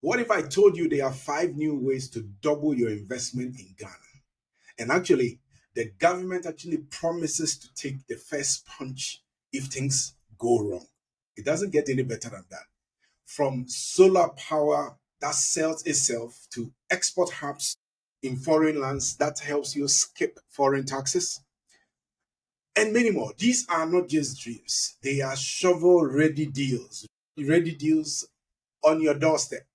What if I told you there are 5 new ways to double your investment in Ghana? And actually, the government actually promises to take the first punch if things go wrong. It doesn't get any better than that. From solar power that sells itself to export hubs in foreign lands that helps you skip foreign taxes and many more. These are not just dreams, they are shovel ready deals on your doorstep,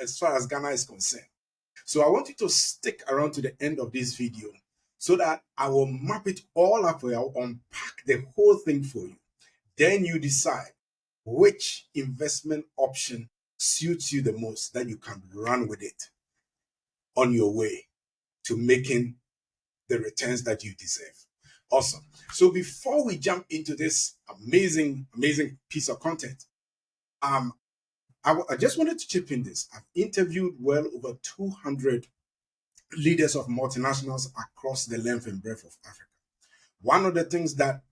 as far as Ghana is concerned. So I want you to stick around to the end of this video so that I will map it all up for you. I'll unpack the whole thing for you. Then you decide which investment option suits you the most, that you can run with it on your way to making the returns that you deserve. Awesome. So before we jump into this amazing piece of content, I just wanted to chip in this. I've interviewed well over 200 leaders of multinationals across the length and breadth of Africa. One of the things that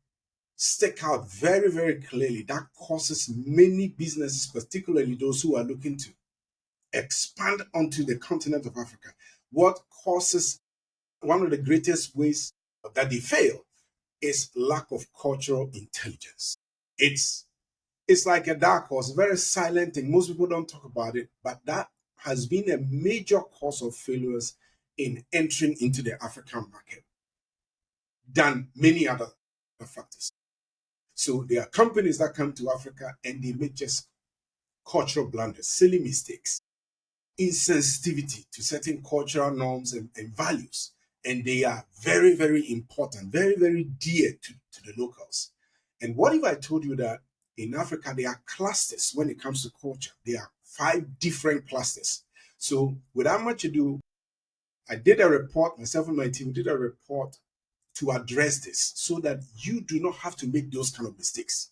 stick out very, very clearly that causes many businesses, particularly those who are looking to expand onto the continent of Africa, what causes one of the greatest ways that they fail is lack of cultural intelligence. It's like a dark horse, very silent thing. Most people don't talk about it, but that has been a major cause of failures in entering into the African market than many other factors. So there are companies that come to Africa and they make just cultural blunders, silly mistakes, insensitivity to certain cultural norms and values. And they are very, very important, very, very dear to the locals. And what if I told you that in Africa, there are clusters when it comes to culture? There are 5 different clusters. So without much ado, I did a report, myself and my team did a report to address this so that you do not have to make those kind of mistakes.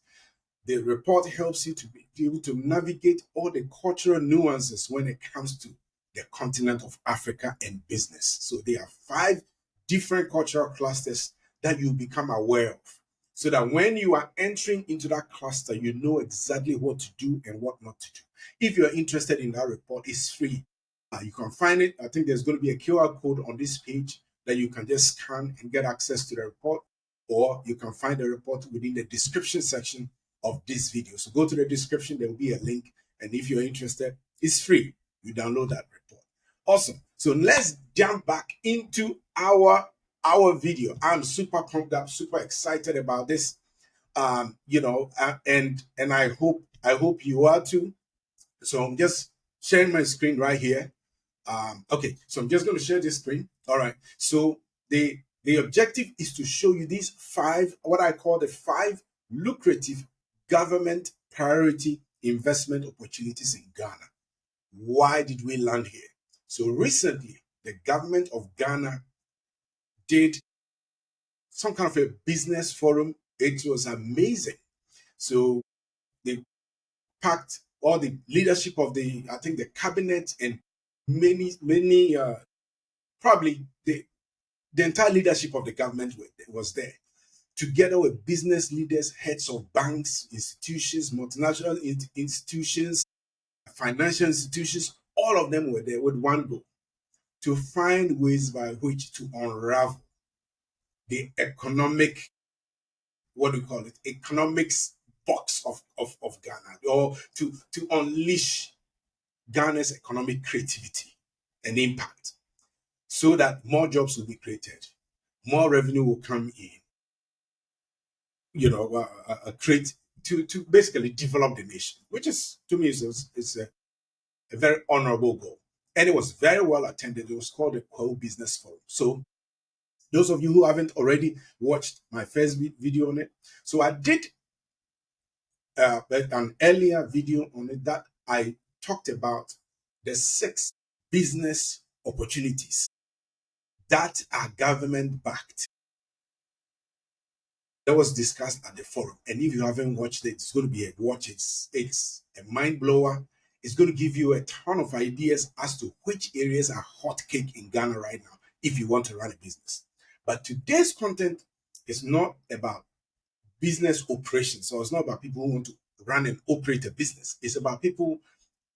The report helps you to be able to navigate all the cultural nuances when it comes to the continent of Africa and business. So there are 5 different cultural clusters that you become aware of, so that when you are entering into that cluster, you know exactly what to do and what not to do. If you're interested in that report, it's free. You can find it. I think there's going to be a QR code on this page that you can just scan and get access to the report, or you can find the report within the description section of this video. So go to the description, there will be a link, and if you're interested, it's free. You download that report. Awesome. So let's jump back into our video. I'm super pumped up, super excited about this. And I hope you are too. So I'm just sharing my screen right here. Okay, so I'm just going to share this screen. All right. So the objective is to show you these 5, what I call the 5 lucrative government priority investment opportunities in Ghana. Why did we land here? So recently, the government of Ghana did some kind of a business forum. It was amazing. So they packed all the leadership of the cabinet and many, probably the entire leadership of the government was there, together with business leaders, heads of banks, institutions, multinational institutions, financial institutions. All of them were there with one goal: to find ways by which to unravel the economics box of Ghana, or to unleash Ghana's economic creativity and impact, so that more jobs will be created, more revenue will come in, create to basically develop the nation, which is, to me, is a very honorable goal. And it was very well attended. It was called the Quo Business Forum. So those of you who haven't already watched my first video on it, so I did an earlier video on it that I talked about the 6 business opportunities that are government backed. That was discussed at the forum. And if you haven't watched it, it's going to be a watch. It's a mind blower. It's going to give you a ton of ideas as to which areas are hot cake in Ghana right now if you want to run a business. But today's content is not about business operations. So it's not about people who want to run and operate a business. It's about people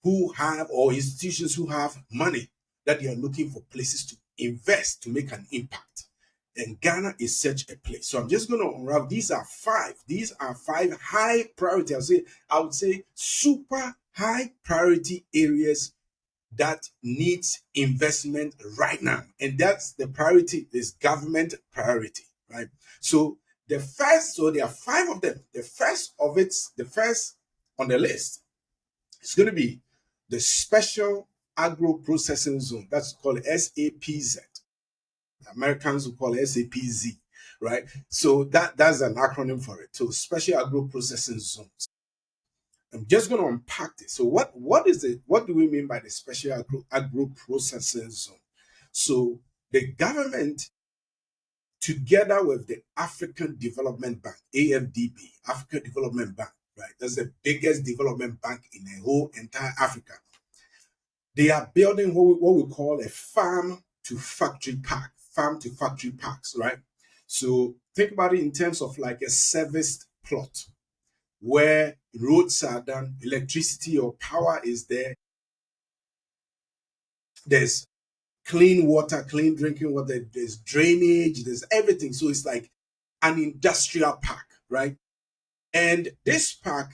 who have, or institutions who have money that they are looking for places to invest to make an impact. And Ghana is such a place. So I'm just going to unravel. These are five. These are five high priority. I would say super high priority areas that needs investment right now. And that's the priority, is government priority, right? So the first, so there are five of them. The first on the list is going to be the special agro-processing zone. That's called SAPZ. Americans will call it SAPZ, right? So that's an acronym for it. So special agro-processing zones. I'm just going to unpack this. So what is it? What do we mean by the special agro-processing zone? So the government, together with the African Development Bank, AFDB, African Development Bank, right? That's the biggest development bank in the whole entire Africa. They are building what we call a farm to factory park, farm to factory parks, right? So think about it in terms of like a serviced plot where roads are done, electricity or power is there. There's clean water, clean drinking water, there's drainage, there's everything. So it's like an industrial park, right? And this park,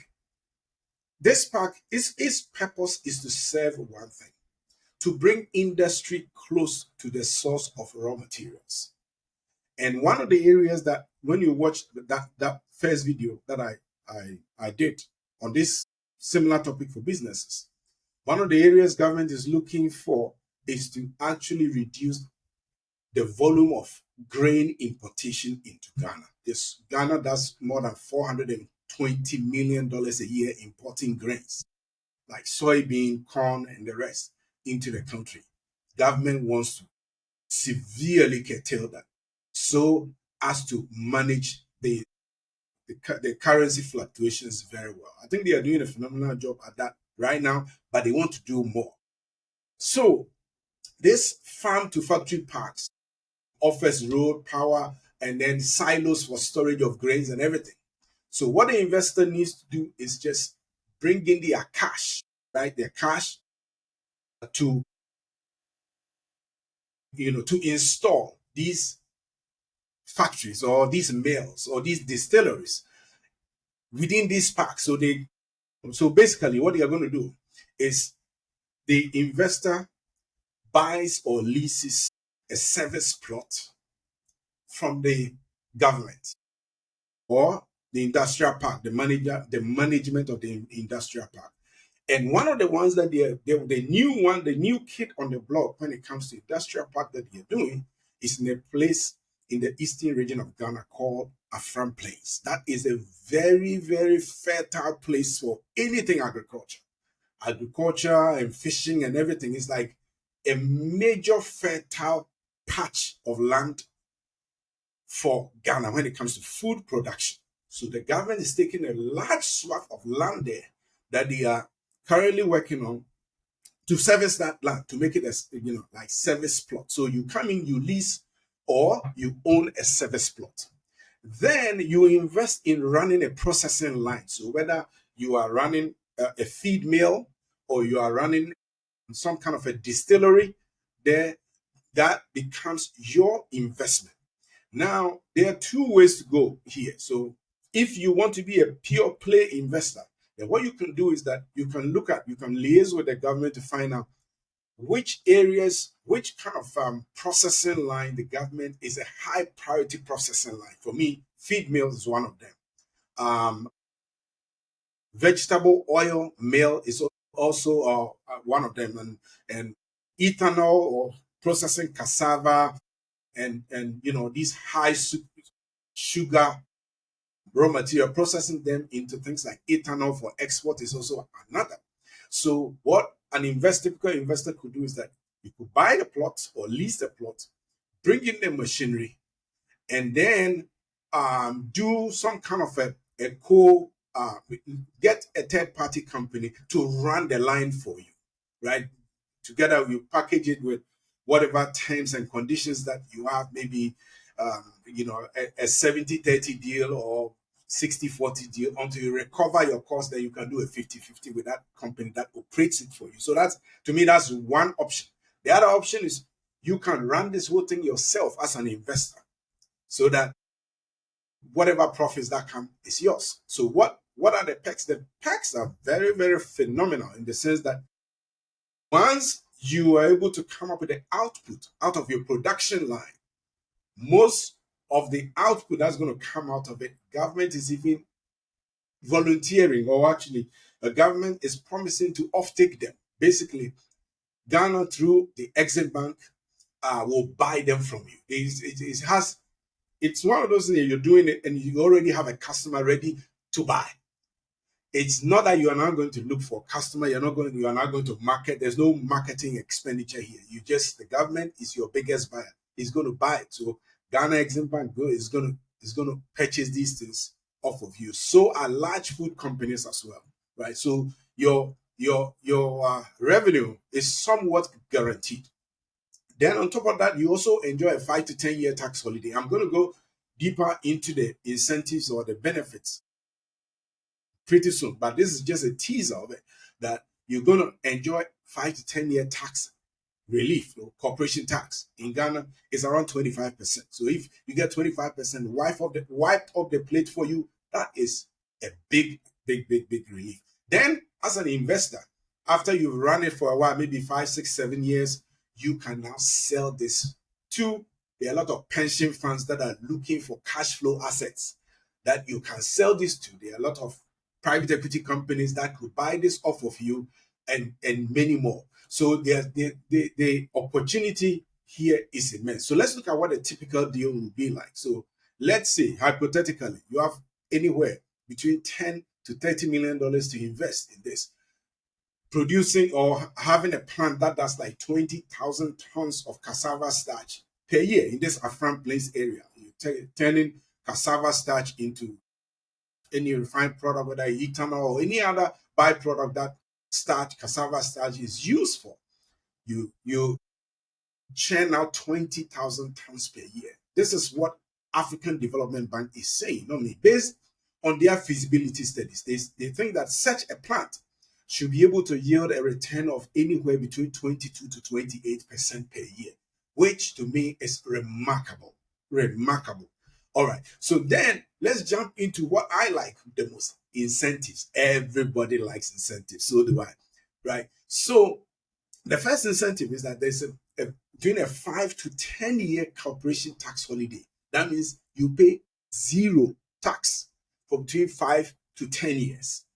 its purpose is to serve one thing, to bring industry close to the source of raw materials. And one of the areas that, when you watch that first video that I did on this similar topic for businesses, one of the areas government is looking for is to actually reduce the volume of grain importation into Ghana. Ghana does more than $420 million a year importing grains like soybean, corn, and the rest into the country. Government wants to severely curtail that so as to manage the currency fluctuations very well. I think they are doing a phenomenal job at that right now, but they want to do more. So this farm to factory parks offers road, power, and then silos for storage of grains and everything. So what the investor needs to do is just bring in their cash, right? Their cash to, to install these factories or these mills or these distilleries within these parks. So basically what they are going to do is the investor buys or leases a service plot from the government or the industrial park, the management of the industrial park. And one of the ones that the new kid on the block when it comes to industrial park that they're doing is in a place in the eastern region of Ghana called Afram Plains. That is a very, very fertile place for anything agriculture. Agriculture and fishing and everything is like a major fertile patch of land for Ghana when it comes to food production. So the government is taking a large swath of land there that they are currently working on to service that land, to make it as like service plot. So you come in, you lease, or you own a service plot. Then you invest in running a processing line. So whether you are running a feed mill or you are running some kind of a distillery, there that becomes your investment. Now, there are two ways to go here. So if you want to be a pure play investor, then what you can do is that you can liaise with the government to find out which areas, which kind of processing line the government is a high priority processing line. For me, feed mills is one of them. Vegetable oil mill is also one of them, and ethanol or processing cassava and these high sugar raw material, processing them into things like ethanol for export is also another. So what an typical investor could do is that you could buy the plot or lease the plot, bring in the machinery, and then do some kind of get a third party company to run the line for you, right? Together you package it with whatever terms and conditions that you have, maybe a 70-30 deal or 60-40 deal until you recover your cost, then you can do a 50-50 with that company that operates it for you. So that's, to me, that's one option. The other option is you can run this whole thing yourself as an investor so that whatever profits that come is yours. So what are the perks? The perks are very, very phenomenal in the sense that once you are able to come up with the output out of your production line, most of the output that's going to come out of it, government is even volunteering, or actually a government is promising to offtake them. Basically, Ghana through the Exim Bank will buy them from you. It's one of those things that you're doing it and you already have a customer ready to buy. It's not that you are not going to look for a customer. You are not going to market. There's no marketing expenditure here. The government is your biggest buyer. It's going to buy it. So Ghana Exim Bank is going to purchase these things off of you. So are large food companies as well, right? So your revenue is somewhat guaranteed. Then on top of that, you also enjoy a 5 to 10 year tax holiday. I'm going to go deeper into the incentives or the benefits pretty soon, but this is just a teaser of it, that you're going to enjoy 5 to 10 year tax relief. Corporation tax in Ghana is around 25%. So if you get 25% wiped off the plate for you, that is a big relief. Then as an investor, after you've run it for a while, maybe 5, 6, 7 years, you can now sell this to, there are a lot of pension funds that are looking for cash flow assets that you can sell this to. There are a lot of private equity companies that could buy this off of you, and many more. So the opportunity here is immense. So let's look at what a typical deal will be like. So let's say, hypothetically, you have anywhere between $10 to $30 million to invest in this. Producing or having a plant that does like 20,000 tons of cassava starch per year in this Afram Plains area. You're turning cassava starch into any refined product, whether ethanol or any other byproduct that cassava starch is used for. You churn out 20,000 tons per year. This is what African Development Bank is saying, not me, based on their feasibility studies. They think that such a plant should be able to yield a return of anywhere between 22 to 28% per year, which to me is remarkable. Remarkable. All right. So then let's jump into what I like the most, incentives. Everybody likes incentives. So do I. Right. So the first incentive is that there's during a 5 to 10 year corporation tax holiday. That means you pay zero tax for between 5 to 10 years.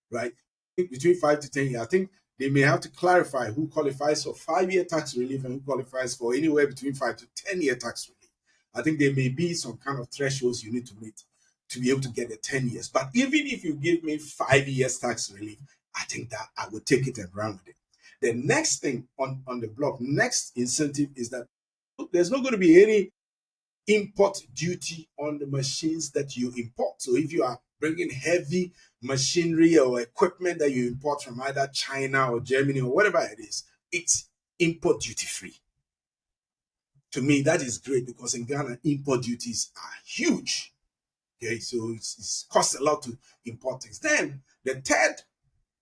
Right. Between 5 to 10 years. I think they may have to clarify who qualifies for 5-year tax relief and who qualifies for anywhere between 5 to 10 year tax relief. I think there may be some kind of thresholds you need to meet to be able to get the 10 years. But even if you give me 5 years tax relief, I think that I would take it and run with it. The next thing on the block, next incentive is that there's not going to be any import duty on the machines that you import. So if you are bringing heavy machinery or equipment that you import from either China or Germany or whatever it is, it's import duty free. To me, that is great because in Ghana, import duties are huge. Okay, so it costs a lot to import things. Then the third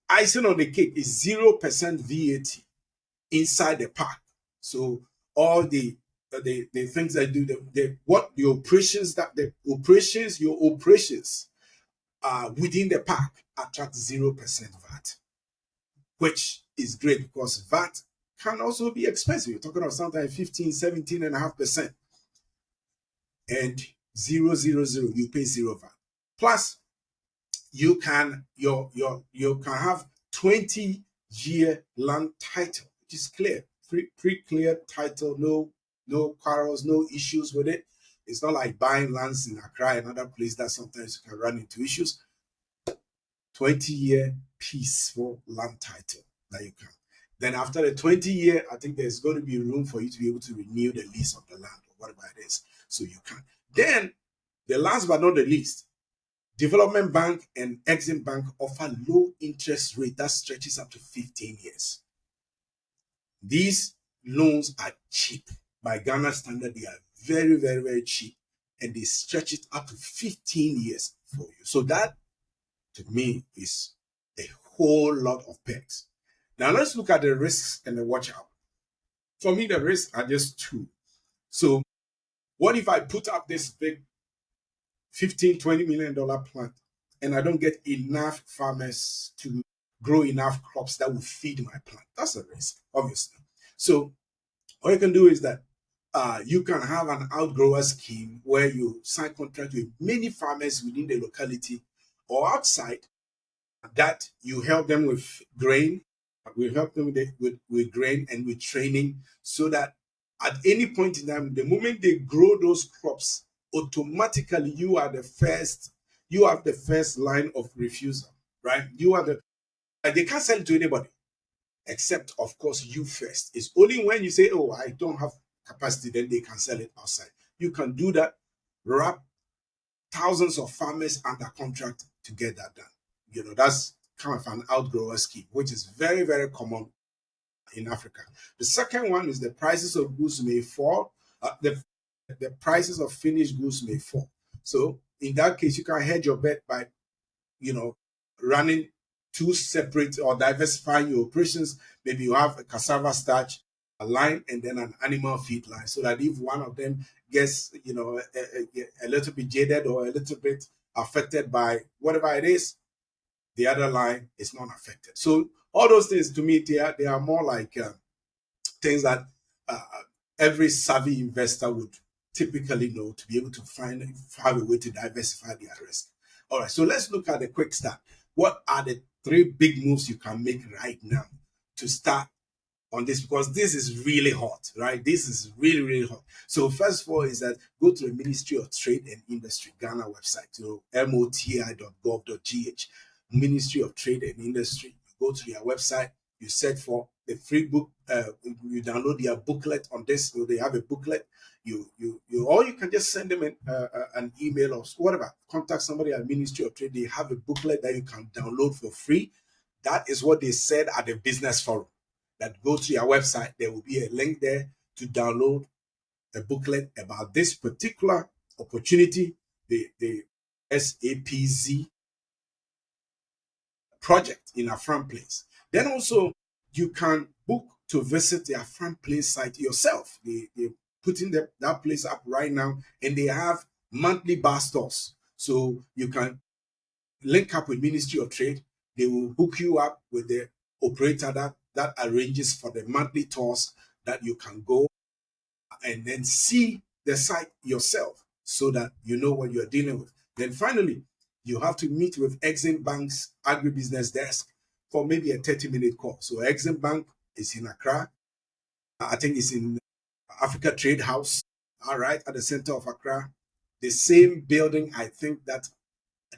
icing on the cake is 0% VAT inside the pack. So all the things that do your operations within the pack attract 0% VAT, which is great because VAT can also be expensive. You're talking about sometimes 15, 17.5%. And 000, you pay 0 VAT. Plus, you can have 20-year land title, which is clear, pre-cleared title, no quarrels, no issues with it. It's not like buying lands in Accra, another place that sometimes you can run into issues. 20-year peaceful land title that you can. Then after the 20-year, I think there's going to be room for you to be able to renew the lease of the land or whatever it is. So you can. Then, the last but not the least, Development Bank and Exim Bank offer low interest rate that stretches up to 15 years. These loans are cheap. By Ghana standard, they are very, very, very cheap. And they stretch it up to 15 years. for you. So that, to me, is a whole lot of perks. Now let's look at the risks and the watch out. For me, the risks are just two. So what if I put up this big 15, $20 million plant and I don't get enough farmers to grow enough crops that will feed my plant? That's a risk, obviously. So what you can do is that you can have an outgrower scheme where you sign contract with many farmers within the locality or outside, that you help them with grain. We help them with grain and with training, so that at any point in time, the moment they grow those crops, automatically you have the first line of refusal, right? You are the they can't sell it to anybody except, of course, you first. It's only when you say, "Oh, I don't have capacity," then they can sell it outside. You can do that, wrap thousands of farmers under contract to get that done. That's kind of an outgrower scheme, which is very, very common in Africa. The second one is the prices of goods may fall. The prices of finished goods may fall. So in that case, you can hedge your bet by, running two separate or diversifying your operations. Maybe you have a cassava starch line and then an animal feed line, so that if one of them gets, a little bit jaded or a little bit affected by whatever it is, the other line is not affected. So all those things, to me, they are more like things that uh, every savvy investor would typically know to be able to find a way to diversify their risk. All right, so let's look at the quick start. What are the three big moves you can make right now to start on this? Because this is really hot, right? This is really, really hot. So first of all is that go to the Ministry of Trade and Industry Ghana website, so moti.gov.gh, Ministry of Trade and Industry. You go to their website, you search for the free book, you download their booklet on this, so they have a booklet. Or you can just send them an email or whatever. Contact somebody at Ministry of Trade. They have a booklet that you can download for free. That is what they said at the business forum. That go to your website, there will be a link there to download a booklet about this particular opportunity, the SAPZ project in Afram Place. Then also you can book to visit the Afram Place site yourself. They're putting that place up right now, and they have monthly bar stores. So you can link up with Ministry of Trade. They will hook you up with the operator that arranges for the monthly tours, that you can go and then see the site yourself, so that you know what you're dealing with. Then finally, you have to meet with Exim Bank's agribusiness desk for maybe a 30-minute call. So Exim Bank is in Accra. I think it's in Africa Trade House, all right, at the center of Accra. The same building, I think, that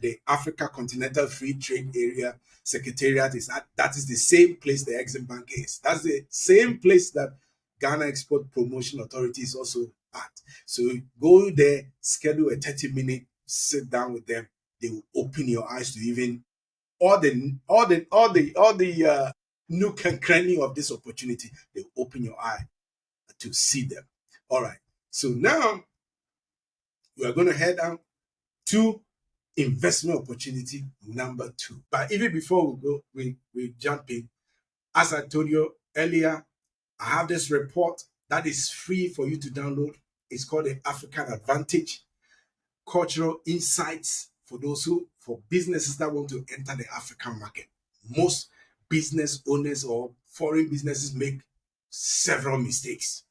the Africa Continental Free Trade Area Secretariat is at. That is the same place the Exim Bank is. That's the same place that Ghana Export Promotion Authority is also at. So go there, schedule a 30-minute, sit down with them. They will open your eyes to even all the nook and cranny of this opportunity. They will open your eye to see them. All right. So now we are going to head down to investment opportunity number 2. But even before we jump in, as I told you earlier, I have this report that is free for you to download. It's called the African Advantage Cultural Insights for businesses that want to enter the African market. Most business owners or foreign businesses make several mistakes,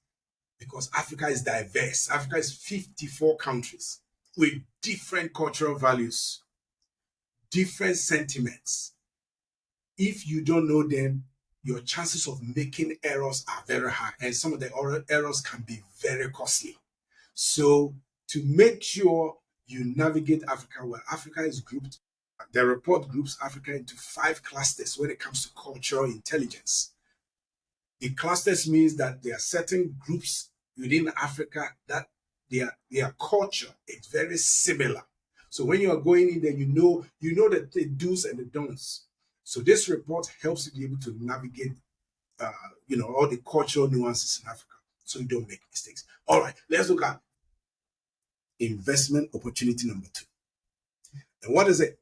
because Africa is diverse. Africa is 54 countries with different cultural values, different sentiments. If you don't know them, your chances of making errors are very high, and some of the errors can be very costly. So to make sure you navigate Africa well, Africa is grouped. The report groups Africa into 5 clusters when it comes to cultural intelligence. The clusters means that there are certain groups within Africa that their culture is very similar. So when you are going in there, you know the do's and the don'ts. So this report helps you be able to navigate, all the cultural nuances in Africa, so you don't make mistakes. All right, let's look at investment opportunity number 2. And what is it?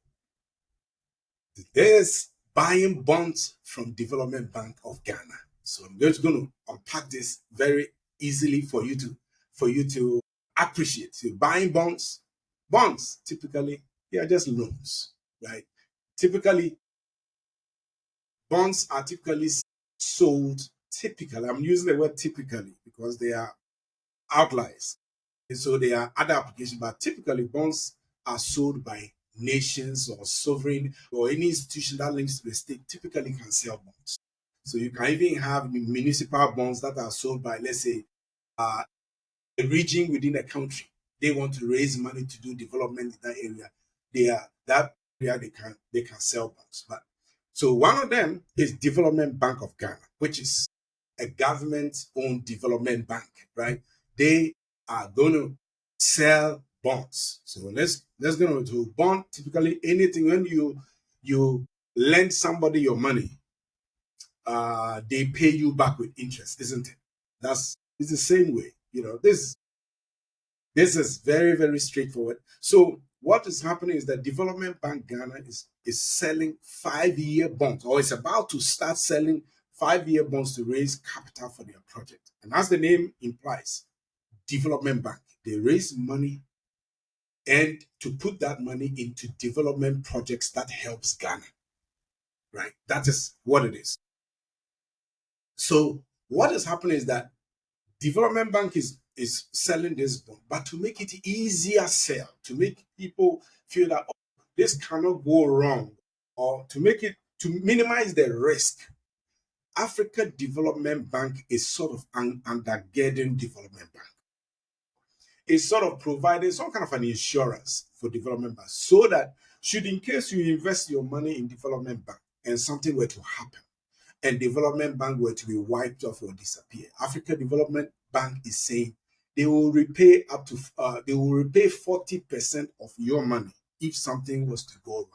There's buying bonds from Development Bank of Ghana. So I'm just going to unpack this very easily for you to appreciate. So buying bonds typically they are just loans, right? Typically, bonds are typically sold. Typically, I'm using the word typically because they are outliers. And so there are other applications, but typically bonds are sold by nations or sovereign or any institution that links to the state typically can sell bonds. So you can even have municipal bonds that are sold by, let's say, uh, a region within a country. They want to raise money to do development in that area. That area they can sell bonds. But so one of them is Development Bank of Ghana, which is a government-owned development bank, right? They are going to sell bonds. So let's go to bond. Typically, anything when you lend somebody your money, they pay you back with interest, isn't it? It's the same way. This is very, very straightforward. So what is happening is that Development Bank Ghana is selling 5-year bonds, or is about to start selling 5-year bonds to raise capital for their project. And as the name implies, Development Bank, they raise money and to put that money into development projects that helps Ghana. Right? That is what it is. So what is happening is that Development Bank is selling this bond, but to make it easier sell, to make people feel that this cannot go wrong, or to minimize the risk, Africa Development Bank is sort of an undergirding development bank. It's sort of providing some kind of an insurance for development bank so that should in case you invest your money in development bank and something were to happen, and development bank were to be wiped off or disappear, Africa Development Bank is saying they will repay 40% of your money if something was to go wrong.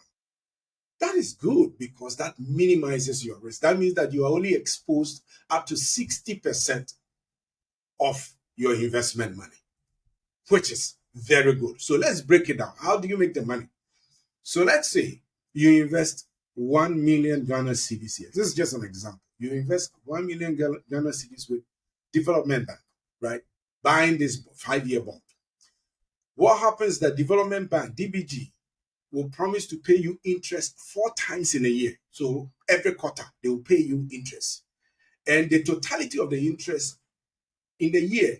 That is good because that minimizes your risk. That means that you are only exposed up to 60% of your investment money, which is very good. So let's break it down. How do you make the money? So let's say you invest 1 million Ghana cedis here. This is just an example. You invest 1 million Ghana cedis with Development Bank, right? Buying this 5-year bond. What happens that Development Bank, DBG, will promise to pay you interest 4 times in a year. So every quarter, they will pay you interest. And the totality of the interest in the year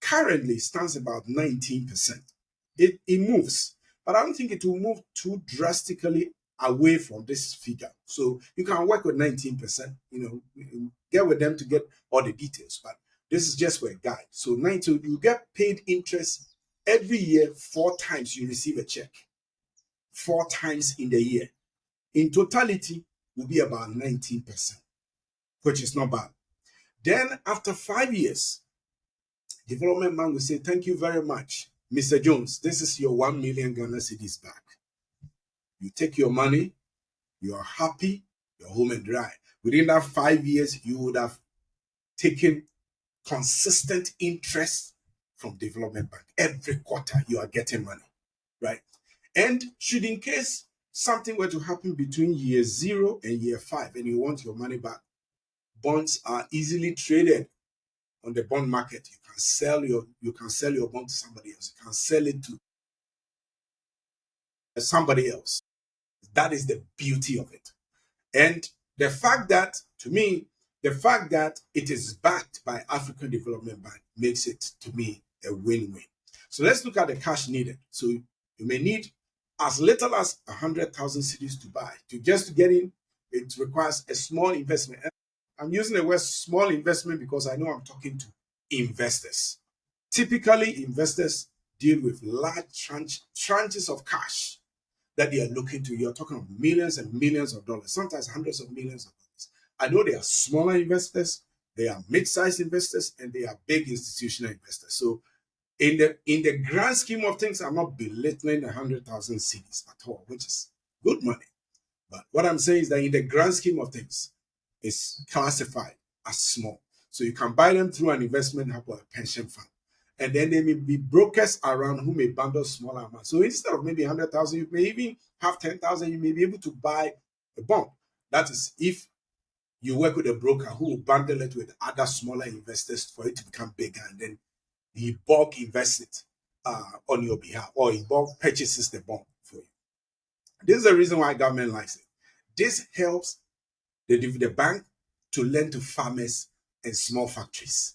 currently stands about 19%. It moves, but I don't think it will move too drastically away from this figure. So you can work with 19%, get with them to get all the details, but this is just for a guide. So 19, you get paid interest every year 4 times you receive a check. 4 times in the year. In totality, will be about 19%, which is not bad. Then after 5 years, Development Bank will say, thank you very much, Mr. Jones. This is your 1 million Ghana cedis back. You take your money, you are happy, you're home and dry. Within that 5 years, you would have taken consistent interest from Development Bank. Every quarter, you are getting money, right? And should in case something were to happen between year 0 and year 5 and you want your money back, bonds are easily traded on the bond market. You can sell your bond to somebody else. You can sell it to somebody else. That is the beauty of it. And the fact that, to me, the fact that it is backed by African Development Bank makes it, to me, a win-win. So let's look at the cash needed. So you may need as little as 100,000 cedis to buy. To get in, it requires a small investment. And I'm using the word small investment because I know I'm talking to investors. Typically, investors deal with large tranches of cash that they are looking to. You're talking of millions and millions of dollars, sometimes hundreds of millions of dollars. I know there are smaller investors, there are mid-sized investors, and there are big institutional investors. So in the grand scheme of things, I'm not belittling 100,000 cedis at all, which is good money. But what I'm saying is that in the grand scheme of things, it's classified as small. So you can buy them through an investment hub or a pension fund. And then there may be brokers around who may bundle smaller amounts. So instead of maybe 100,000, you may even have 10,000. You may be able to buy a bond. That is, if you work with a broker who will bundle it with other smaller investors for it to become bigger, and then he bulk invests it on your behalf, or he bulk purchases the bond for you. This is the reason why government likes it. This helps the bank to lend to farmers and small factories,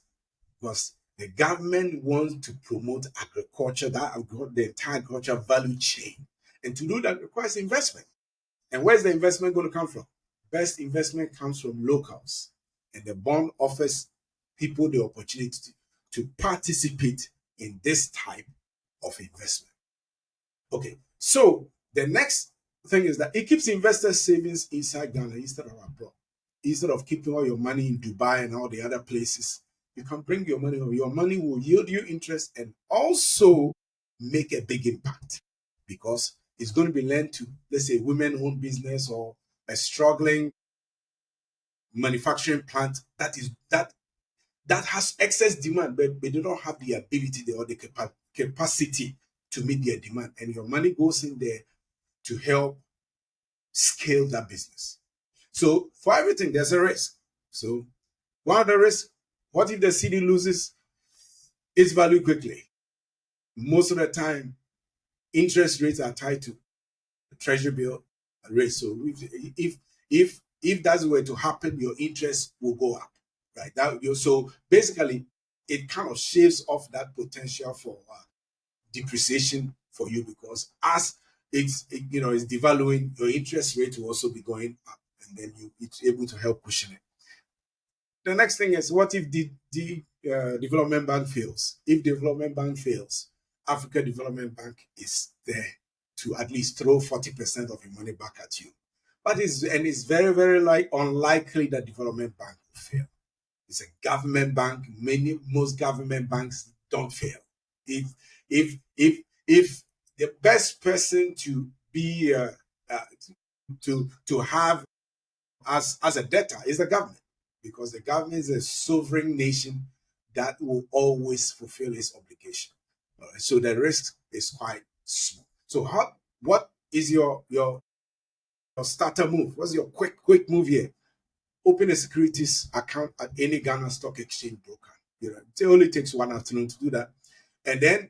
because the government wants to promote agriculture, the entire agriculture value chain. And to do that requires investment. And where's the investment going to come from? Best investment comes from locals. And the bond offers people the opportunity to participate in this type of investment. Okay, so the next thing is that it keeps investors' savings inside Ghana instead of abroad. Instead of keeping all your money in Dubai and all the other places, you can bring your money home. Your money will yield you interest and also make a big impact, because it's going to be lent to, let's say, women-owned business or a struggling manufacturing plant that has excess demand, but they don't have the ability or the capacity to meet their demand. And your money goes in there to help scale that business. So for everything, there's a risk. So one of the risks, what if the city loses its value quickly? Most of the time, interest rates are tied to the treasury bill rate. So if that were to happen, your interest will go up, right? So basically, it kind of shaves off that potential for depreciation for you, because as it's devaluing, your interest rate will also be going up, and then it's able to help cushion it. The next thing is, what if the development bank fails? If development bank fails, Africa Development Bank is there to at least throw 40% of your money back at you. But it's very, very unlikely that development bank will fail. It's a government bank. Most government banks don't fail. If the best person to be to have as a debtor is the government, because the government is a sovereign nation that will always fulfill its obligation. Right? So the risk is quite small. So what is your starter move? What's your quick move here? Open a securities account at any Ghana stock exchange broker. It only takes 1 afternoon to do that. And then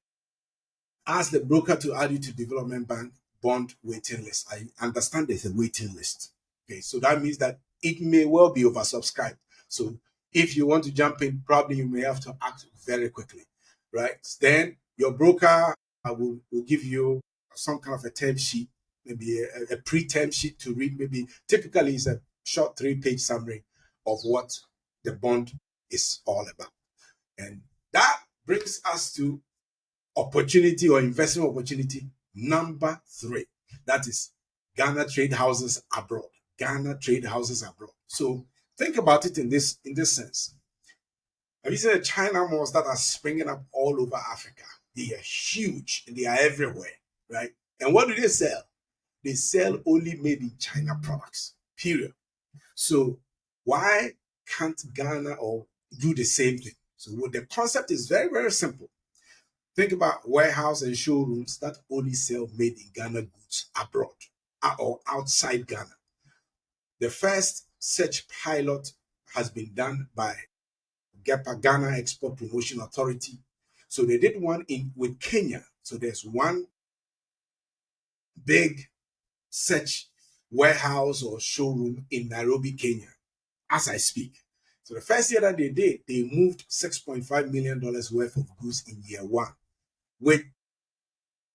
ask the broker to add you to development bank bond waiting list. I understand there's a waiting list. Okay, so that means that it may well be oversubscribed. So if you want to jump in, probably you may have to act very quickly, right? Then your broker will give you some kind of a term sheet, maybe a pre-term sheet to read. Maybe typically it's a short 3-page summary of what the bond is all about. And that brings us to opportunity or investment opportunity number 3. That is Ghana trade houses abroad. Ghana trade houses abroad. So think about it in this sense. Have you seen the China malls that are springing up all over Africa? They are huge and they are everywhere, right? And what do they sell? They sell only made in China products, period. So why can't Ghana or do the same thing? So the concept is very, very simple. Think about warehouse and showrooms that only sell made in Ghana goods abroad or outside Ghana. The first such pilot has been done by GEPA, Ghana Export Promotion Authority. So they did one with Kenya. So there's one big such warehouse or showroom in Nairobi, Kenya, as I speak. So the first year that they did, they moved $6.5 million worth of goods in year 1, with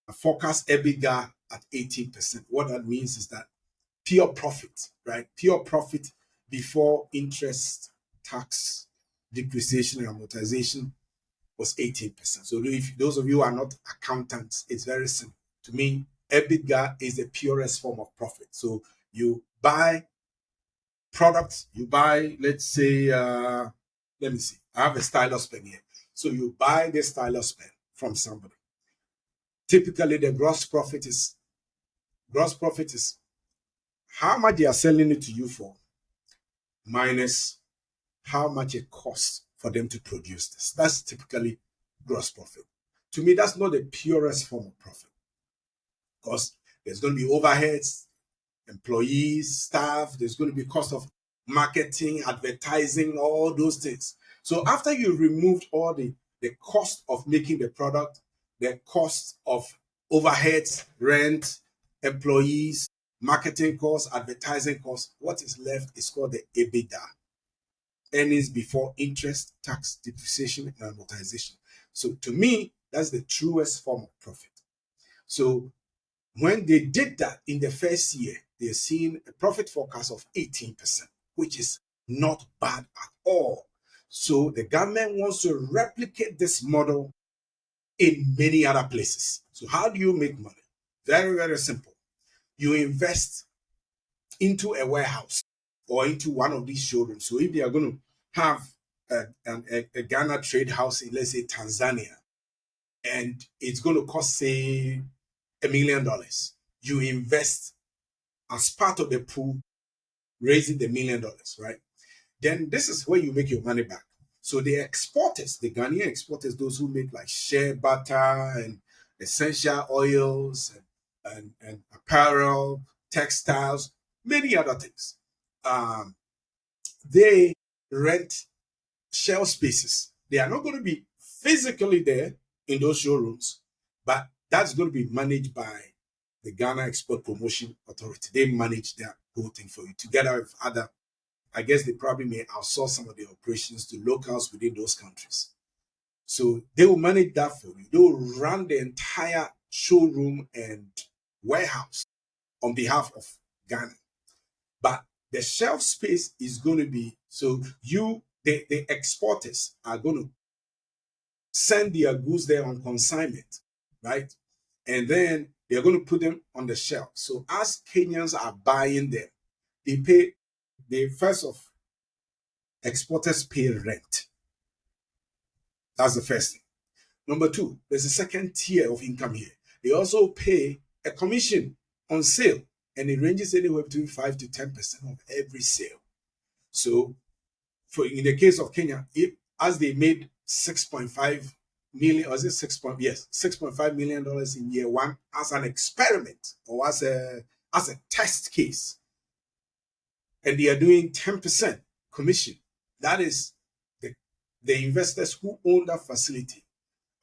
a forecast EBITDA at 18%. What that means is that pure profit, right? Pure profit before interest, tax, depreciation, and amortization was 18%. So if those of you who are not accountants, it's very simple. To me, EBITDA is the purest form of profit. So you buy products, you buy, let's say, let me see, I have a stylus pen here. So you buy the stylus pen from somebody. Typically, the gross profit is how much they are selling it to you for minus how much it costs for them to produce this. That's typically gross profit. To me, that's not the purest form of profit, because there's going to be overheads, employees, staff, there's going to be cost of marketing, advertising, all those things. So after you've removed all the cost of making the product, the cost of overheads, rent, employees, marketing costs, advertising costs, what is left is called the EBITDA, earnings before interest, tax, depreciation, and amortization. So to me, that's the truest form of profit. So when they did that in the first year, they're seeing a profit forecast of 18%, which is not bad at all. So the government wants to replicate this model in many other places. So how do you make money? Very, very simple. You invest into a warehouse or into one of these showrooms. So if they are going to have a Ghana trade house in, let's say, Tanzania, and it's going to cost, say, $1 million, you invest as part of the pool, raising the $1 million, right? Then this is where you make your money back. So the exporters, the Ghanaian exporters, those who make like shea butter and essential oils and apparel, textiles, many other things, they rent shelf spaces. They are not going to be physically there in those showrooms, but that's going to be managed by the Ghana Export Promotion Authority. They manage that whole thing for you together with other. I guess they probably may outsource some of the operations to locals within those countries. So they will manage that for you. They will run the entire showroom and warehouse on behalf of Ghana. But the shelf space is going to be, so the exporters are going to send their goods there on consignment, right? And then they're going to put them on the shelf. So as Kenyans are buying them, first of, exporters pay rent. That's the first thing. Number two, there's a second tier of income here. They also pay a commission on sale, and it ranges anywhere between 5 to 10% of every sale. So in the case of Kenya, as they made 6.5 million, or is it $6.5 million in year one as an experiment or as a test case, and they are doing 10% commission. That is the investors who own that facility.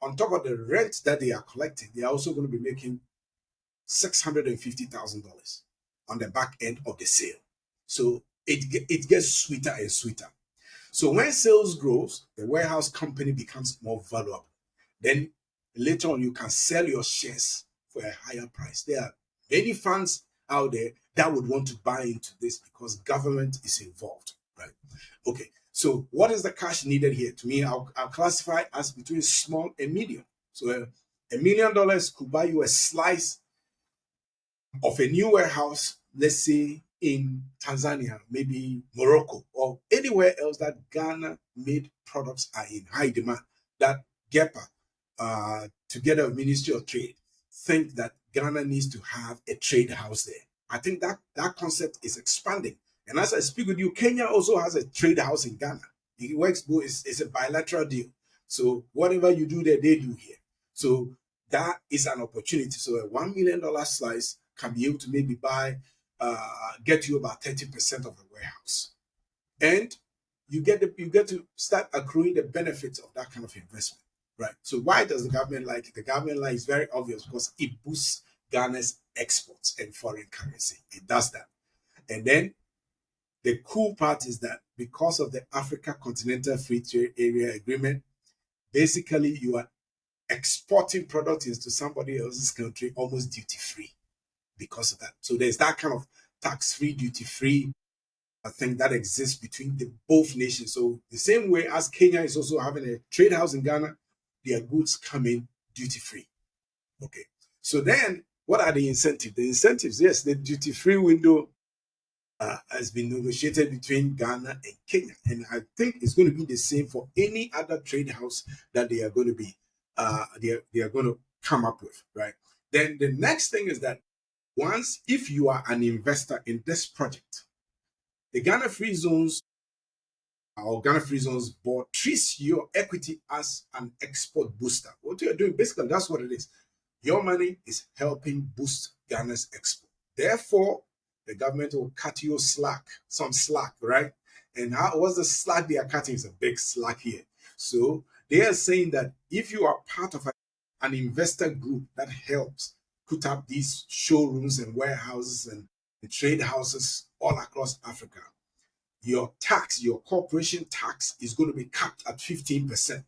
On top of the rent that they are collecting, they are also going to be making $650,000 on the back end of the sale. So it gets sweeter and sweeter. So when sales grows, the warehouse company becomes more valuable. Then later on, you can sell your shares for a higher price. There are many funds out there that would want to buy into this because government is involved, right? Okay, so what is the cash needed here? To me, I'll classify as between small and medium. So $1 million could buy you a slice of a new warehouse, let's say in Tanzania, maybe Morocco, or anywhere else that Ghana made products are in high demand. That GEPA, together with Ministry of Trade, think that Ghana needs to have a trade house there. I think that concept is expanding. And as I speak with you, Kenya also has a trade house in Ghana. It works both. It's a bilateral deal. So whatever you do there, they do here. So that is an opportunity. So a $1 million slice can be able to maybe get you about 30% of the warehouse. And you get to start accruing the benefits of that kind of investment, right? So why does the government like it? The government like is very obvious because it boosts Ghana's exports and foreign currency. It does that. And then the cool part is that because of the Africa Continental Free Trade Area Agreement, basically you are exporting products into somebody else's country almost duty-free because of that. So there's that kind of tax-free, duty-free thing that exists between both nations. So the same way as Kenya is also having a trade house in Ghana, their goods come in duty-free. Okay. So then what are the incentives? The incentives, yes, the duty-free window has been negotiated between Ghana and Kenya. And I think it's going to be the same for any other trade house that they are going to be, they are going to come up with, right? Then the next thing is that if you are an investor in this project, the Ghana Free Zones our Ghana Free Zones Board treats your equity as an export booster. What you're doing, basically, that's what it is. Your money is helping boost Ghana's export. Therefore, the government will cut you some slack, right? And what's the slack they are cutting? Is a big slack here. So they are saying that if you are part of an investor group that helps put up these showrooms and warehouses and trade houses all across Africa, your tax, your corporation tax is going to be capped at 15%.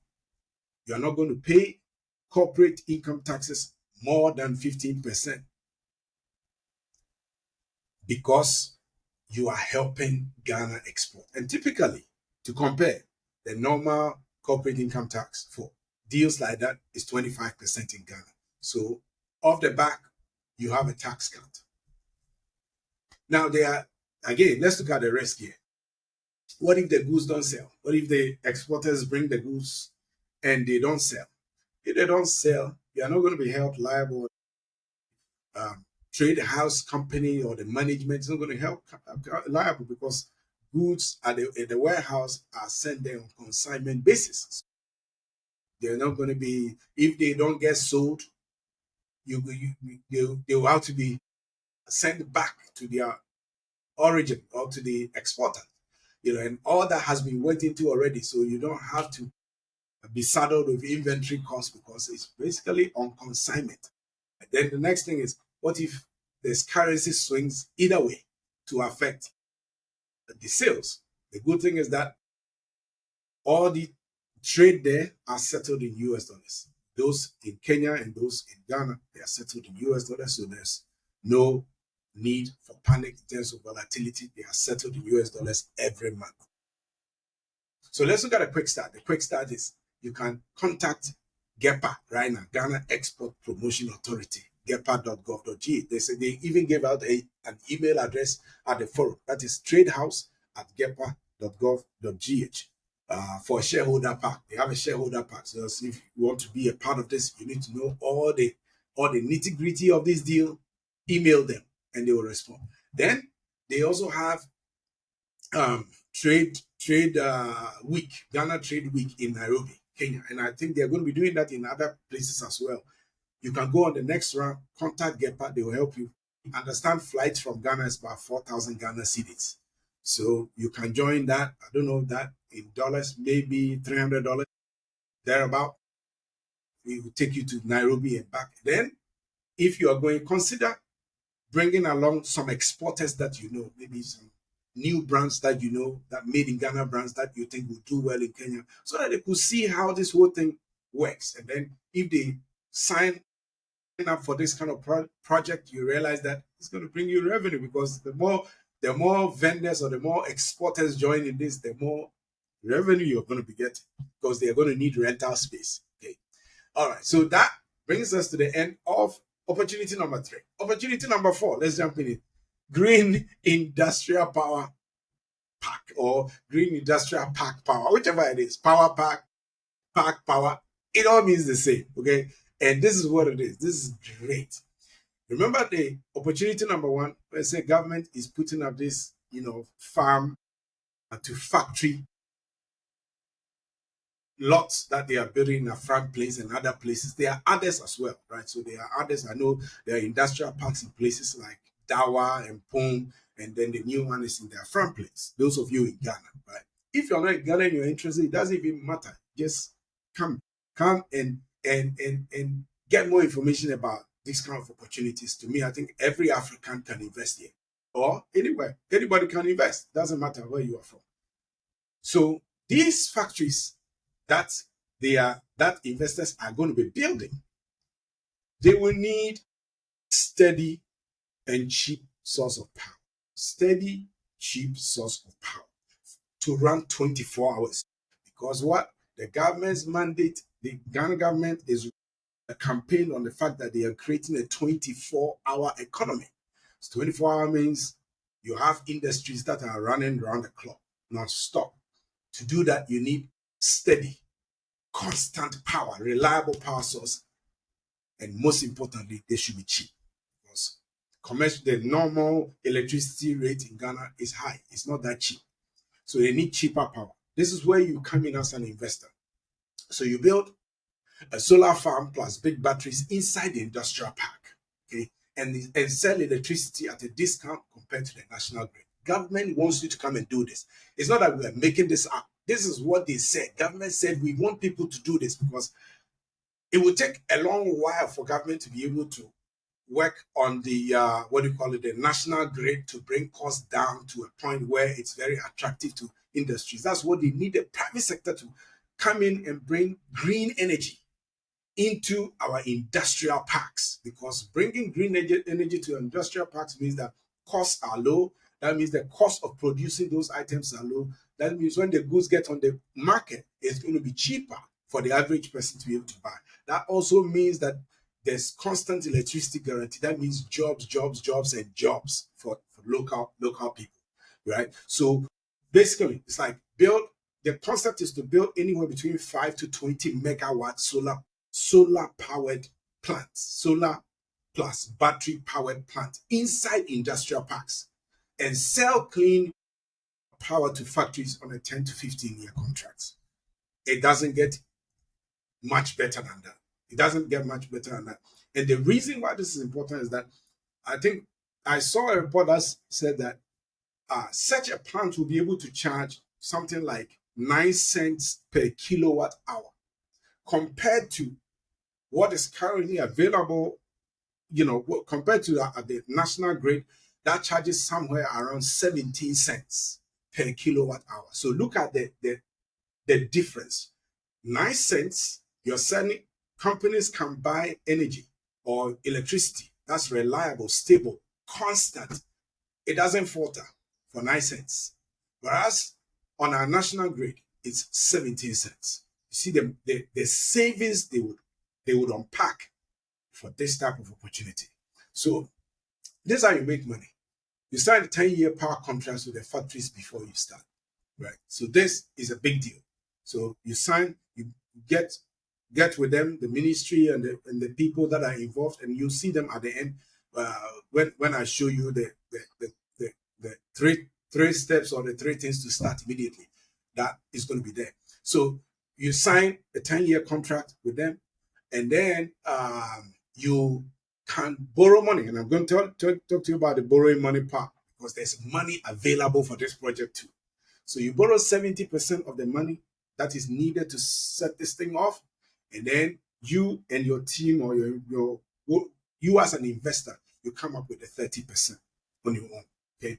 You are not going to pay corporate income taxes more than 15% because you are helping Ghana export. And typically, to compare, the normal corporate income tax for deals like that is 25% in Ghana. So off the back, you have a tax cut. Now, again, let's look at the risk here. What if the goods don't sell? What if the exporters bring the goods and they don't sell? If they don't sell, you are not going to be held liable. Trade house company or the management is not going to help liable because goods at the warehouse are sent there on consignment basis. They're not going to be, if they don't get sold, they will have to be sent back to their origin or to the exporter. And all that has been went into already, so you don't have to be saddled with inventory costs because it's basically on consignment. And then the next thing is, what if there's currency swings either way to affect the sales? The good thing is that all the trade there are settled in US dollars. Those in Kenya and those in Ghana, they are settled in US dollars, so there's no need for panic in terms of volatility. They are settled in US dollars every month. So let's look at a quick start. The quick start is you can contact GEPA right now, Ghana Export Promotion Authority, gepa.gov.gh. They say they even gave out an email address at the forum. That is tradehouse@gepa.gov.gh. For a shareholder pack. They have a shareholder pack. So if you want to be a part of this, you need to know all the nitty-gritty of this deal. Email them and they will respond. Then they also have trade week, Ghana Trade Week in Nairobi, Kenya. And I think they're going to be doing that in other places as well. You can go on the next round, contact GEPA, they will help you. Understand flights from Ghana is about 4,000 Ghana cedis. So you can join that. I don't know that in dollars, maybe $300, thereabout. We will take you to Nairobi and back. Then, if you are going, consider bringing along some exporters that you know, maybe some new brands that you know, that made in Ghana brands that you think will do well in Kenya, so that they could see how this whole thing works. And then if they sign up for this kind of project, you realize that it's going to bring you revenue because the more vendors or the more exporters join in this, the more revenue you're going to be getting because they're going to need rental space. Okay. All right. So that brings us to the end of opportunity number 3. Opportunity number 4. Let's jump in it. Green Industrial Power Pack or Green Industrial Pack Power, whichever it is. Power Pack, Pack Power. It all means the same. Okay. And this is what it is. This is great. Remember the opportunity number 1, let's say government is putting up this, farm to factory lots that they are building in a front place and other places. There are others as well, right? So there are others. I know there are industrial parks in places like Dawa and Pong, and then the new one is in their front place. Those of you in Ghana, right? If you're not in Ghana and you're interested, it doesn't even matter. Just come and get more information about these kind of opportunities. To me, I think every African can invest here or anywhere. Anybody can invest. Doesn't matter where you are from. So these factories that investors are going to be building, they will need steady and cheap source of power. Steady, cheap source of power to run 24 hours. Because what the government's mandate, the Ghana government is a campaign on the fact that they are creating a 24-hour economy. So 24-hour means you have industries that are running around the clock, non-stop. To do that, you need steady, constant power, reliable power source, and most importantly, they should be cheap. Because the normal electricity rate in Ghana is high. It's not that cheap. So they need cheaper power. This is where you come in as an investor. So you build a solar farm plus big batteries inside the industrial park, okay, and sell electricity at a discount compared to the national grid. Government wants you to come and do this. It's not that we are making this up. This is what they said. Government said we want people to do this because it will take a long while for government to be able to work on the the national grid to bring costs down to a point where it's very attractive to industries. That's what they need the private sector to come in and bring green energy into our industrial parks, because bringing green energy to industrial parks means that costs are low. That means the cost of producing those items are low. That means when the goods get on the market, it's going to be cheaper for the average person to be able to buy. That also means that there's constant electricity guarantee. That means jobs, and jobs for local people, right? So basically, it's like the concept is to build anywhere between 5 to 20 megawatt solar powered plants, solar plus battery powered plants inside industrial parks, and sell clean power to factories on a 10 to 15-year contracts. It doesn't get much better than that. It doesn't get much better than that. And the reason why this is important is that I think I saw a report that said that such a plant will be able to charge something like 9 cents per kilowatt hour, compared to what is currently available, compared to the national grid that charges somewhere around 17 cents per kilowatt hour. So look at the difference. 9 cents, you're selling, companies can buy energy or electricity that's reliable, stable, constant. It doesn't falter for 9 cents. Whereas on our national grid, it's 17 cents. You see the savings they would unpack for this type of opportunity. So this is how you make money. You sign a 10-year power contracts with the factories before you start, right? So this is a big deal. So you sign, you get with them, the ministry and the people that are involved, and you see them at the end when I show you the three steps or the three things to start immediately. That is going to be there. So you sign a 10-year contract with them, and then you can borrow money. And I'm going to talk to you about the borrowing money part, because there's money available for this project too. So you borrow 70% of the money that is needed to set this thing off, and then you and your team, or you as an investor, you come up with the 30% on your own. Okay.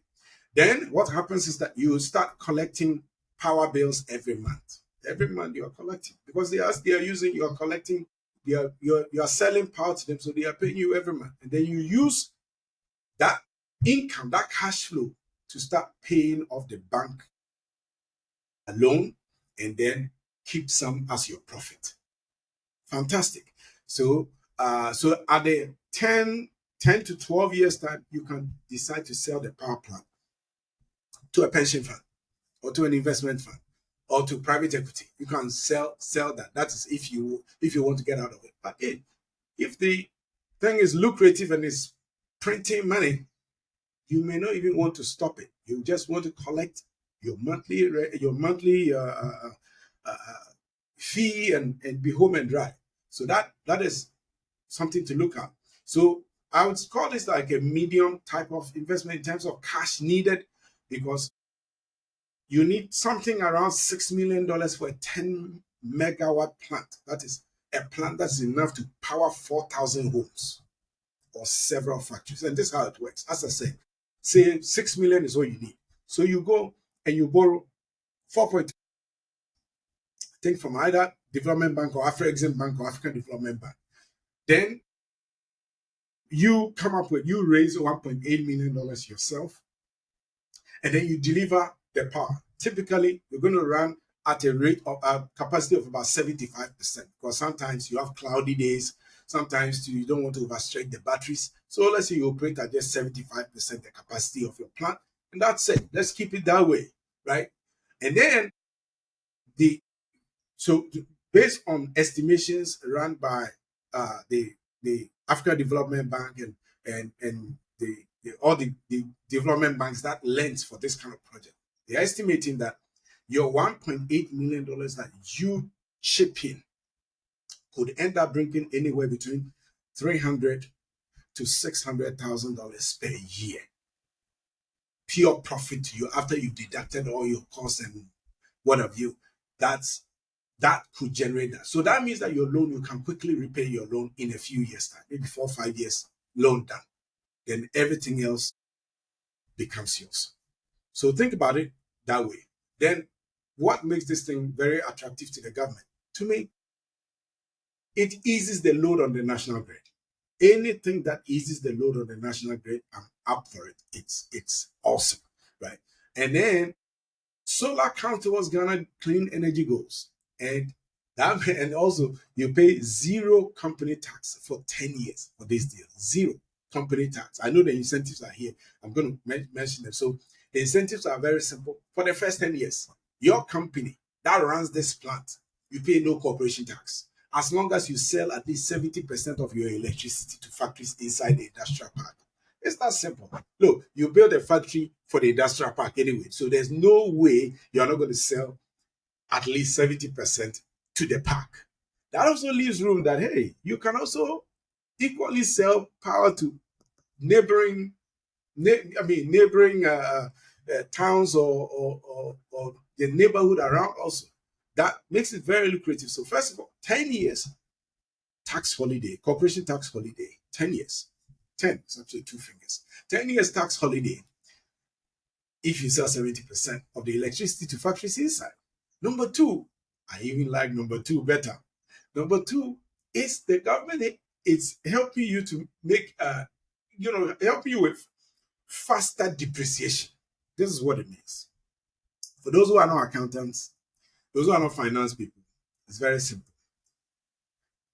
Then what happens is that you start collecting power bills every month. Every month you are collecting, because they are using, you are collecting, you are selling power to them, so they are paying you every month. And then you use that income, that cash flow, to start paying off the bank loan, and then keep some as your profit. Fantastic. So at the 10 to 12 years time, you can decide to sell the power plant to a pension fund, or to an investment fund, or to private equity. You can sell that. That is if you want to get out of it. But if the thing is lucrative and is printing money, you may not even want to stop it. You just want to collect your monthly fee and be home and dry. So that is something to look at. So I would call this like a medium type of investment in terms of cash needed, because you need something around $6 million for a 10 megawatt plant. That is a plant that's enough to power 4,000 homes or several factories. And this is how it works. As I said, say 6 million is all you need. So you go and you borrow 4.2, I think, from either Development Bank or AfricaInsights Bank or African Development Bank. Then you raise $1.8 million yourself, and then you deliver the power. Typically, you're going to run at a rate of a capacity of about 75%, because sometimes you have cloudy days, sometimes you don't want to overstretch the batteries. So let's say you operate at just 75% the capacity of your plant, and that's it. Let's keep it that way, right? And then based on estimations run by the African Development Bank and all the development banks that lends for this kind of project, they're estimating that your $1.8 million that you chip in could end up bringing anywhere between $300,000 to $600,000 per year. Pure profit to you after you've deducted all your costs and what have you. That could generate that. So that means that your loan, you can quickly repay your loan in a few years' time, maybe 4 or 5 years, loan done. Then everything else becomes yours. So think about it that way. Then what makes this thing very attractive to the government? To me, it eases the load on the national grid. Anything that eases the load on the national grid, I'm up for it. It's awesome, right? And then solar counts towards Ghana clean energy goals. And also you pay zero company tax for 10 years for this deal. Zero company tax. I know the incentives are here. I'm going to mention them. So the incentives are very simple. For the first 10 years, your company that runs this plant, you pay no corporation tax. As long as you sell at least 70% of your electricity to factories inside the industrial park. It's that simple. Look, you build a factory for the industrial park anyway. So there's no way you're not going to sell at least 70% to the park. That also leaves room that, hey, you can also equally sell power to neighboring towns or the neighborhood around also. That makes it very lucrative. So first of all, 10 years tax holiday, corporation tax holiday, 10 years. 10, it's actually 2 fingers. 10 years tax holiday if you sell 70% of the electricity to factories inside. Number 2, I even like number 2 better. Number 2 is the government is helping you to make, helping you with faster depreciation. This is what it means. For those who are not accountants, those who are not finance people, it's very simple.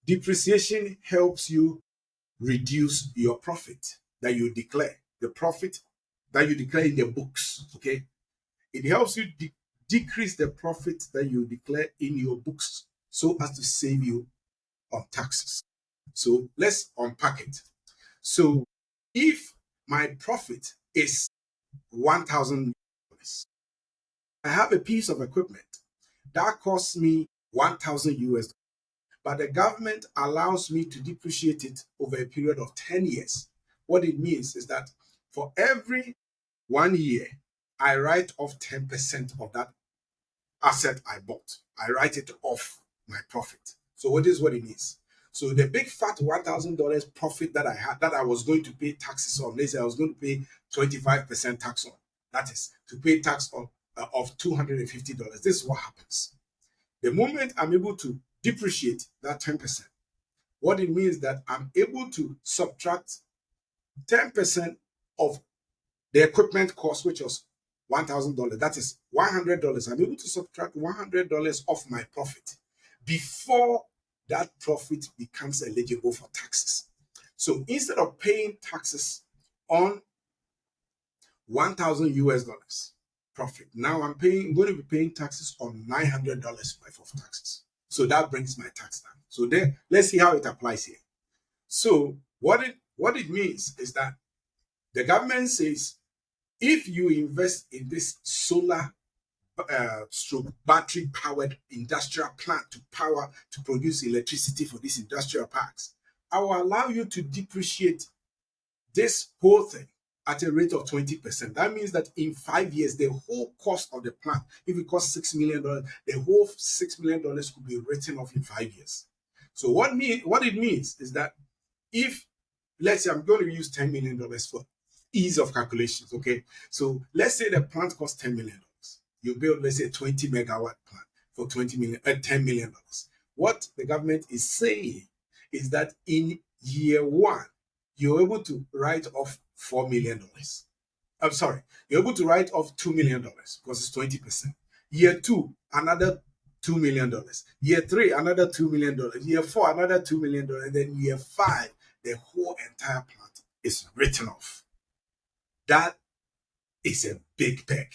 Depreciation helps you reduce your profit that you declare, the profit that you declare in the books, okay? It helps you decrease the profit that you declare in your books so as to save you on taxes. So let's unpack it. So if my profit is $1,000, I have a piece of equipment that costs me 1,000 US, but the government allows me to depreciate it over a period of 10 years. What it means is that for every 1 year, I write off 10% of that asset I bought. I write it off my profit. So what is what it means? So the big fat $1,000 profit that I had, that I was going to pay taxes on, let's say I was going to pay 25% tax on, that is to pay tax on of $250. This is what happens. The moment I'm able to depreciate that 10%, what it means that I'm able to subtract 10% of the equipment cost, which was $1,000. That is $100. I'm able to subtract $100 off my profit before that profit becomes eligible for taxes. So instead of paying taxes on 1,000 US dollars profit, now I'm going to be paying taxes on $900 worth of taxes. So that brings my tax down. So there, let's see how it applies here. So what it means is that the government says, if you invest in this solar stroke battery powered industrial plant to produce electricity for these industrial parks, I will allow you to depreciate this whole thing at a rate of 20%. That means that in 5 years, the whole cost of the plant, if it costs $6 million, the whole $6 million could be written off in 5 years. So what it means is that if, let's say I'm going to use $10 million for ease of calculations, okay? So let's say the plant costs $10 million. You build, let's say, a 20 megawatt plant for $10 million. What the government is saying is that in year 1, you're able to write off $4 million. I'm sorry, you're able to write off $2 million because it's 20%. Year 2, another $2 million. Year 3, another $2 million. Year 4, another $2 million. And then year 5, the whole entire plant is written off. That is a big peg.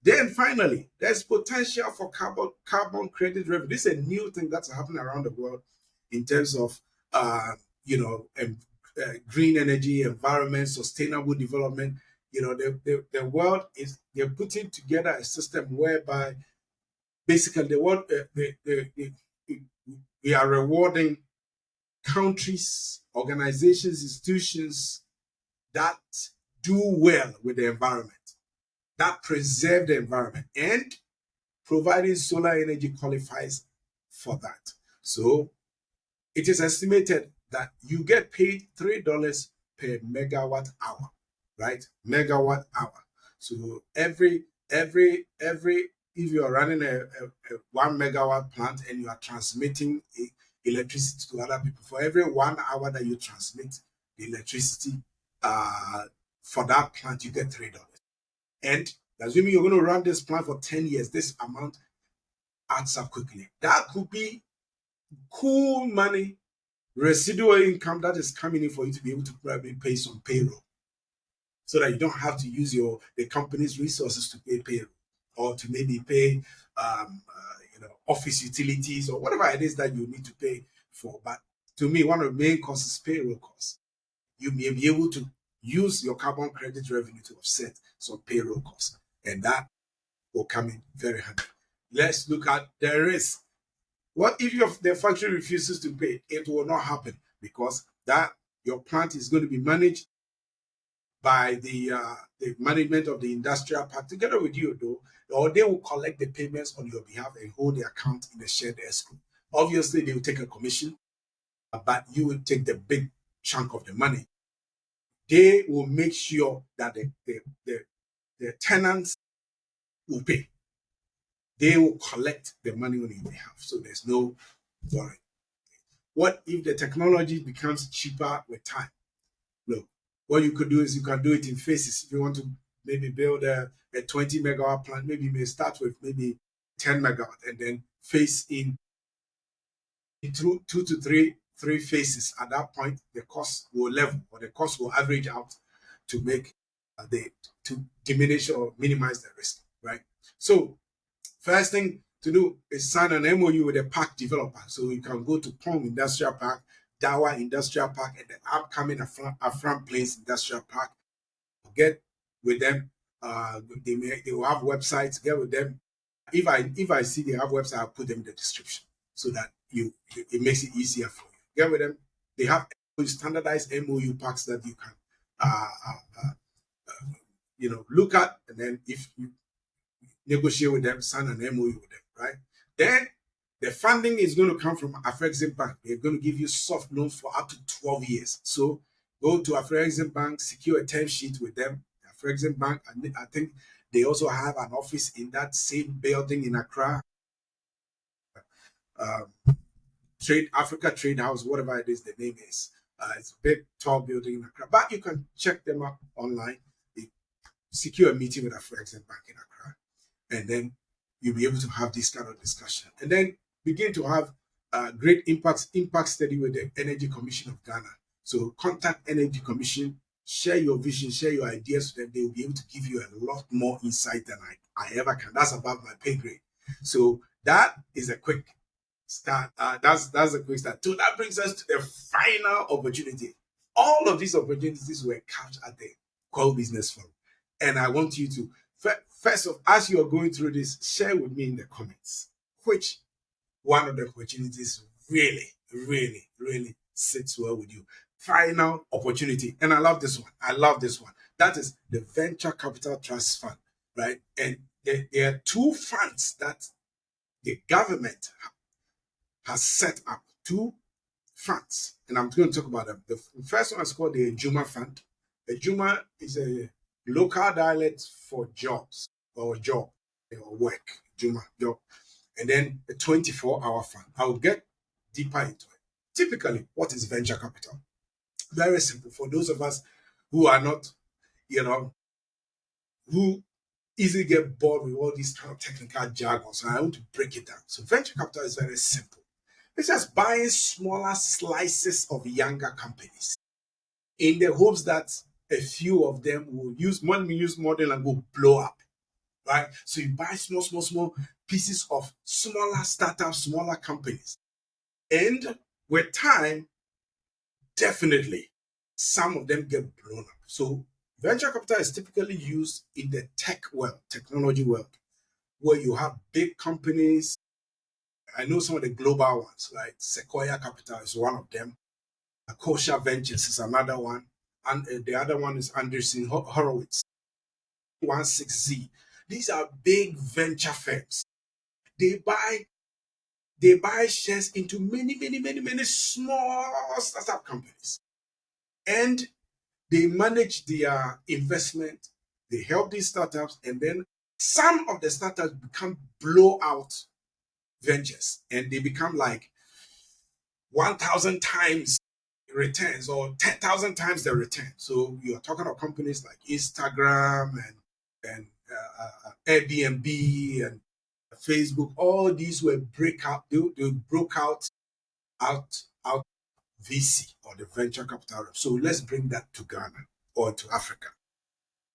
Then finally, there's potential for carbon credit revenue. This is a new thing that's happening around the world in terms of green energy, environment, sustainable development. the world they're putting together a system whereby basically we are rewarding countries, organizations, institutions that do well with the environment, that preserve the environment, and providing solar energy qualifies for that. So it is estimated that you get paid $3 per megawatt hour, right? Megawatt hour. So every if you are running a 1 megawatt plant and you are transmitting electricity to other people, for every 1 hour that you transmit the electricity for that plant, you get $3. And assuming you're going to run this plant for 10 years, this amount adds up quickly. That could be cool money, residual income that is coming in for you to be able to probably pay some payroll, so that you don't have to use the company's resources to pay payroll, or to maybe pay office utilities or whatever it is that you need to pay for. But to me, one of the main costs is payroll costs. You may be able to use your carbon credit revenue to offset some payroll costs, and that will come in very handy. Let's look at the risk. What if the factory refuses to pay? It will not happen, because that your plant is going to be managed by the management of the industrial park together with you, though, or they will collect the payments on your behalf and hold the account in a shared escrow. Obviously, they will take a commission, but you will take the big chunk of the money. They will make sure that the tenants will pay. They will collect the money on your behalf, so there's no worry. What if the technology becomes cheaper with time? Look, what you could do is you can do it in phases. If you want to maybe build a 20 megawatt plant, maybe you may start with maybe 10 megawatt and then phase in through 2 to 3 phases. At that point, the cost will level, or the cost will average out to make to diminish or minimize the risk, right? So first thing to do is sign an MOU with a park developer. So you can go to Pong Industrial Park, Dawa Industrial Park, and the upcoming Afram Plains Industrial Park. Get with them. They will have websites. Get with them. If I see they have website, I'll put them in the description so that it makes it easier for you. Get with them. They have standardized MOU packs that you can look at, and then if you negotiate with them, sign an MOU with them, right? Then the funding is going to come from AfricaInsights Bank. They're going to give you soft loans for up to 12 years. So go to AfricaInsights Bank, secure a term sheet with them. AfricaInsights Bank, and I think they also have an office in that same building in Accra. Africa Trade House, whatever it is the name is. It's a big, tall building in Accra. But you can check them out online. Secure a meeting with AfricaInsights Bank in Accra, and then you'll be able to have this kind of discussion, and then begin to have great impact study with the Energy Commission of Ghana. So contact Energy Commission, share your vision, share your ideas with them. They will be able to give you a lot more insight than I ever can. That's above my pay grade. So that is a quick start. That's a quick start. So that brings us to the final opportunity. All of these opportunities were couched at the Core Business Forum. And I want you to, first of, as you are going through this, share with me in the comments which one of the opportunities really, really, really sits well with you. Final opportunity. And I love this one. That is the Venture Capital Trust Fund, right? And there are 2 funds that the government has set up, 2 funds. And I'm going to talk about them. The first one is called the Juma Fund. The Juma is a local dialect for jobs or job or work, Juma, job. And then a 24-hour fund. I'll get deeper into it. Typically, what is venture capital? Very simple. For those of us who are not, who easily get bored with all these kind of technical jargon, so I want to break it down. So venture capital is very simple. It's just buying smaller slices of younger companies in the hopes that a few of them will use model and will blow up, right? So you buy small pieces of smaller startups, smaller companies. And with time, definitely, some of them get blown up. So Venture capital is typically used in the tech world, technology world, where you have big companies. I know some of the global ones, like Sequoia Capital is one of them. Kosha Ventures is another one. And the other one is Anderson Horowitz, 16Z. These are big venture firms. They buy they buy shares into many small startup companies. And they manage their investment. They help these startups, and then some of the startups become blowout ventures, and they become like 1,000 times returns or 10,000 times the return. So you are talking about companies like Instagram and Airbnb and Facebook. All these were breakout. They broke out VC or the venture capital. So let's bring that to Ghana or to Africa.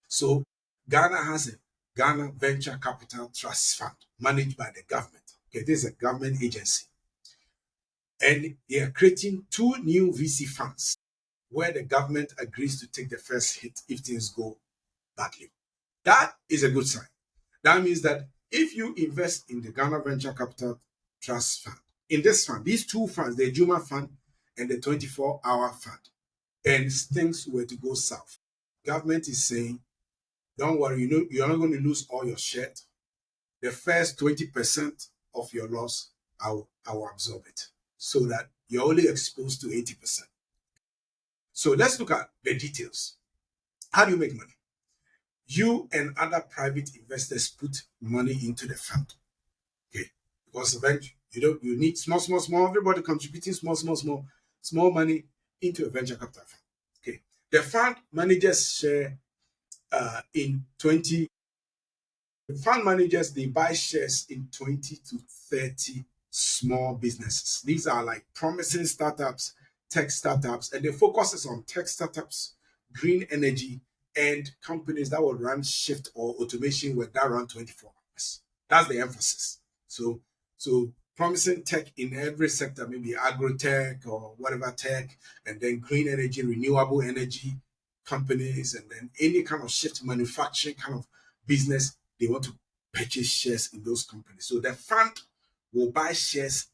So Ghana has a Ghana Venture Capital Trust Fund managed by the government. Okay, this is a government agency. And they are creating two new VC funds where the government agrees to take the first hit if things go badly. That is a good sign. That means that if you invest in the Ghana Venture Capital Trust Fund, in this fund, these two funds, the Juma Fund and the 24-hour fund, and things were to go south, government is saying, don't worry, you're not going to lose all your shares. The first 20% of your loss, I will absorb it so that you're only exposed to 80%. So let's look at the details. How do you make money? You and other private investors put money into the fund. Okay. Because eventually you need small, everybody contributing small money into a venture capital fund. Okay. The fund managers share in 20. The fund managers, they buy shares in 20 to 30 small businesses. These are like promising startups, tech startups, and the focus is on tech startups, green energy, and companies that will run shift or automation work that run 24 hours. That's the emphasis. So promising tech in every sector, maybe agro-tech or whatever tech, and then green energy, renewable energy companies, and then any kind of shift manufacturing kind of business, they want to purchase shares in those companies. So the fund will buy shares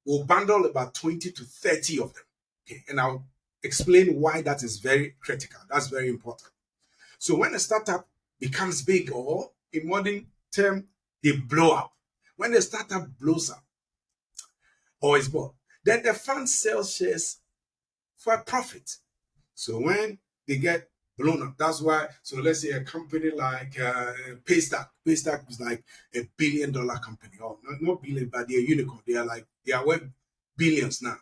will bundle about 20 to 30 of them. Okay, and I'll explain why that is very critical. That's very important. So when a startup becomes big, or in modern term, they blow up. When the startup blows up or is bought, then the fund sells shares for a profit. So when they get blown up, that's why. So let's say a company like Paystack is like $1 billion company, or not billion, but they're a unicorn. They are worth billions now.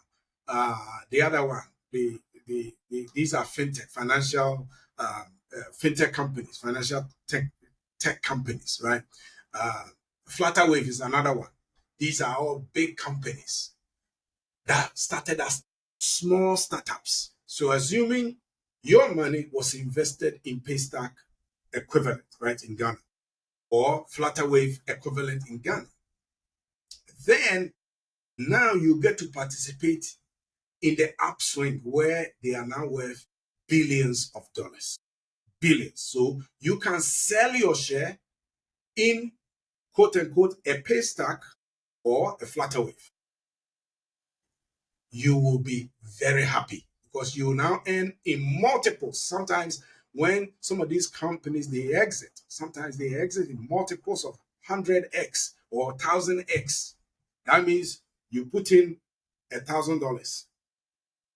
The other one, these are financial fintech companies, financial tech companies, right? Flutterwave is another one. These are all big companies that started as small startups. So assuming your money was invested in Paystack equivalent, right, in Ghana, or Flutterwave equivalent in Ghana, then now you get to participate in the upswing where they are now worth billions of dollars. Billions. So you can sell your share in quote unquote a Paystack or a Flutterwave. You will be very happy because you will now earn in multiples. Sometimes when some of these companies they exit, sometimes they exit in multiples of 100x or 1000x. That means you put in $1,000,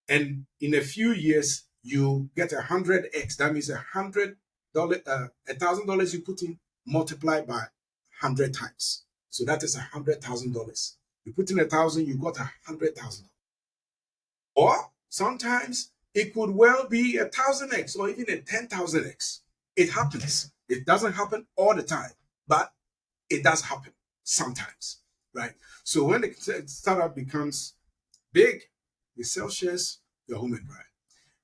and in a few years you get 100x. That means $1,000 you put in multiplied by 100 times. So that is $100,000. You put in 1,000, you got 100,000. Or sometimes it could well be 1,000x or even a 10,000x. It happens. It doesn't happen all the time, but it does happen sometimes, right? So when the startup becomes big, they sell shares, they're home and dry.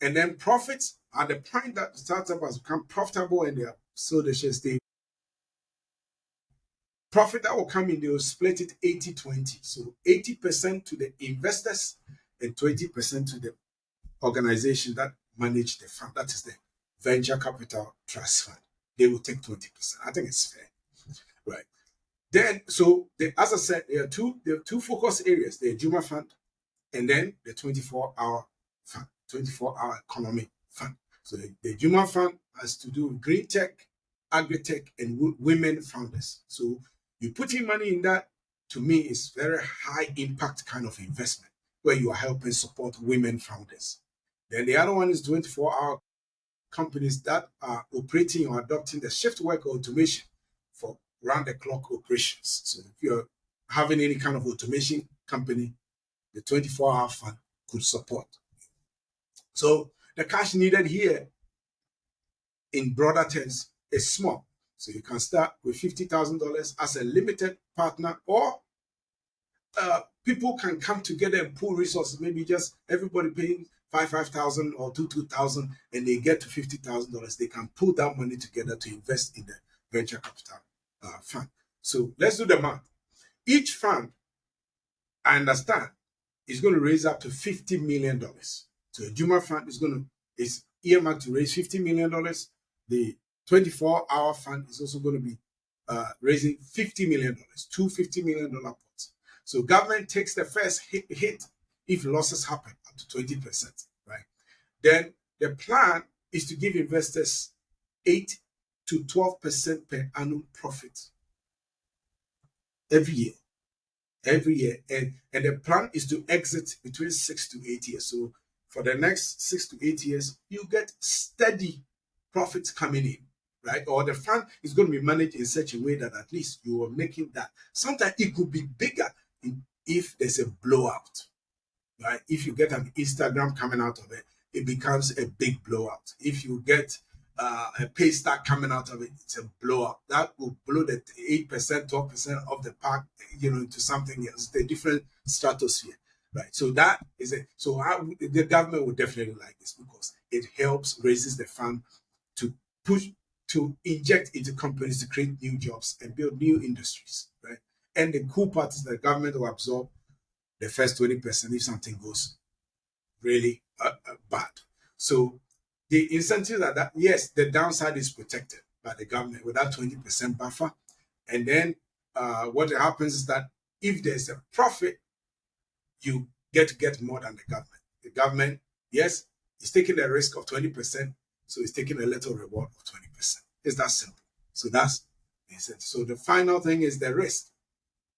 And then profits, at the point that the startup has become profitable and they have sold the shares, profit that will come in, they will split it 80-20. So 80% to the investors and 20% to the organization that manage the fund. That is the venture capital trust fund. They will take 20%. I think it's fair, right? Then, so as I said, there are two focus areas: the Juma Fund and then the 24-hour fund, 24-hour economy fund. So the Juma Fund has to do with green tech, agri-tech, and women founders. So you put in money in that, to me, is very high impact kind of investment where you are helping support women founders. Then the other one is 24-hour companies that are operating or adopting the shift work automation for round-the-clock operations. So if you're having any kind of automation company, the 24-hour fund could support. So the cash needed here, in broader terms, is small. So you can start with $50,000 as a limited partner, or people can come together and pool resources. Maybe just everybody paying $5,000 or $2,000, and they get to $50,000. They can pool that money together to invest in the venture capital fund. So let's do the math. Each fund, I understand, is going to raise up to $50 million. So a Juma fund is earmarked to raise $50 million. The 24-hour fund is also going to be raising $50 million, two $50 million pots. So government takes the first hit if losses happen, up to 20%, right? Then the plan is to give investors 8 to 12% per annum profit every year. And the plan is to exit between 6 to 8 years. So for the next 6 to 8 years, you get steady profits coming in, right? Or the fund is going to be managed in such a way that at least you are making that. Sometimes it could be bigger if there's a blowout, right? If you get an Instagram coming out of it, it becomes a big blowout. If you get a pay stack coming out of it, it's a blowout. That will blow the 8%, 12% of the park, into something else, the different stratosphere, right? So that is it. So the government would definitely like this because it helps raises the fund to push, to inject into companies to create new jobs and build new industries, right? And the cool part is the government will absorb the first 20% if something goes really bad. So the incentives are that, yes, the downside is protected by the government with that 20% buffer. And then what happens is that if there's a profit, you get more than the government. The government, yes, is taking the risk of 20%, so it's taking a little reward of 20%. It's that simple. So that's the incentive. So the final thing is the risk.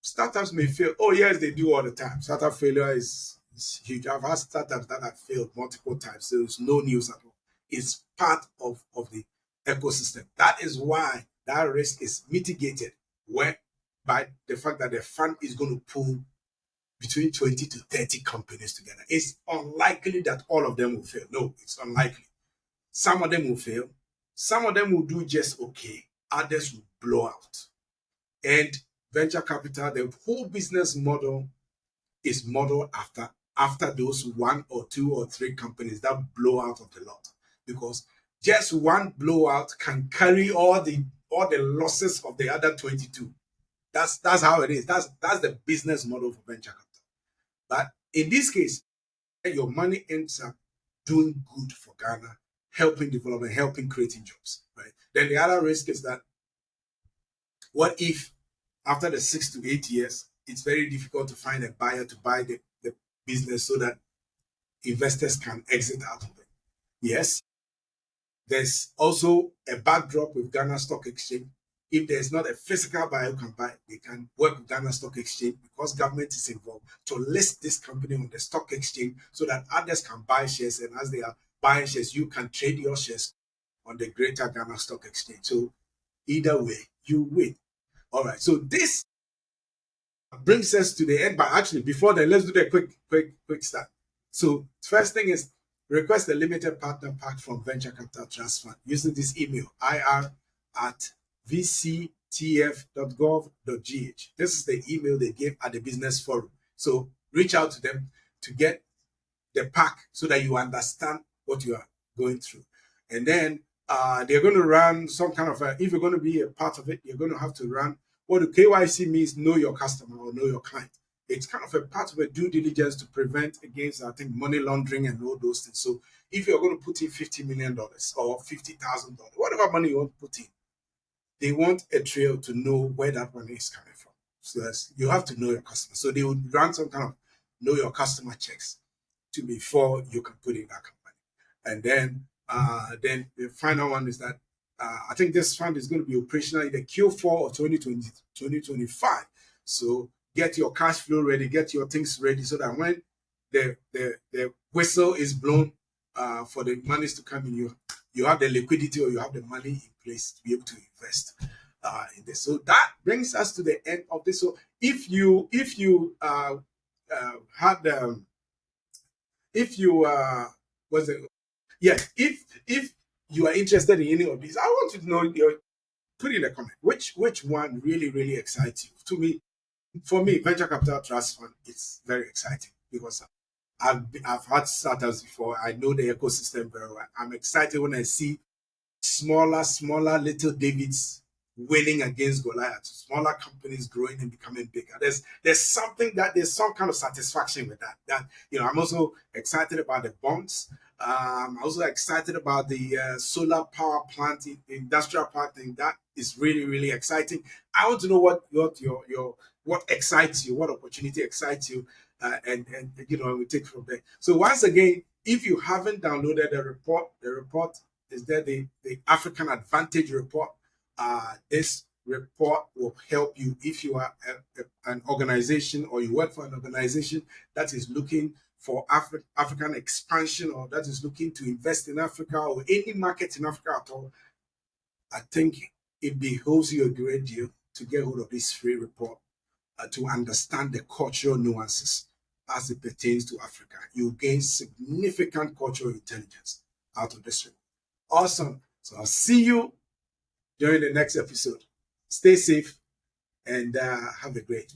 Startups may fail. Oh, yes, they do all the time. Startup failure is huge. I've had startups that have failed multiple times. So there's no news at all. It's part of the ecosystem. That is why that risk is mitigated by the fact that the fund is going to pull between 20 to 30 companies together. It's unlikely that all of them will fail. No, it's unlikely. Some of them will fail. Some of them will do just okay. Others will blow out. And venture capital, the whole business model is modeled after those 1 or 2 or 3 companies that blow out of the lot. Because just one blowout can carry all the losses of the other 22. That's how it is. That's the business model for venture capital. But in this case, your money ends up doing good for Ghana, helping development, helping creating jobs, right? Then the other risk is that what if after the 6 to 8 years, it's very difficult to find a buyer to buy the business so that investors can exit out of it? Yes. There's also a backdrop with Ghana Stock Exchange. If there's not a physical buyer who can buy, they can work with Ghana Stock Exchange because government is involved to list this company on the stock exchange so that others can buy shares. And as they are buying shares, you can trade your shares on the greater Ghana Stock Exchange. So either way, you win. All right. So this brings us to the end. But actually, before then, let's do the quick start. So first thing is request a limited partner pack from Venture Capital Trust Fund using this email, ir@vctf.gov.gh. This is the email they gave at the business forum. So reach out to them to get the pack so that you understand what you are going through. And then they're going to run some kind of if you're going to be a part of it, you're going to have to run what the KYC means, know your customer or know your client. it's kind of a part of a due diligence to prevent against, I think, money laundering and all those things. So if you're going to put in $50 million or $50,000, whatever money you want to put in, they want a trail to know where that money is coming from. So you have to know your customer. So they would run some kind of know your customer checks to before you can put in that company. And then the final one is that I think this fund is going to be operational in the Q4 of 2025. So get your cash flow ready, get your things ready, so that when the whistle is blown for the monies to come in, you have the liquidity or you have the money in place to be able to invest in this. So that brings us to the end of this. So if you had if you was it yes if you are interested in any of these, I want to know your put in a comment which one really excites you. For me, venture capital trust fund, it's very exciting because I've had startups before. I know the ecosystem very well. I'm excited when I see smaller little Davids winning against Goliath, smaller companies growing and becoming bigger. There's some kind of satisfaction with that. I'm also excited about the bonds. I'm also excited about the solar power plant, the industrial park thing. That is really exciting. I want to know what excites you, what opportunity excites you, and we take from there. So once again, if you haven't downloaded the report is there, the African Advantage report. This report will help you if you are an organization or you work for an organization that is looking for African expansion, or that is looking to invest in Africa or any market in Africa at all. I think it behoves you a great deal to get hold of this free report to understand the cultural nuances as it pertains to Africa. You gain significant cultural intelligence out of this report. Awesome. So I'll see you during the next episode. Stay safe and have a great one.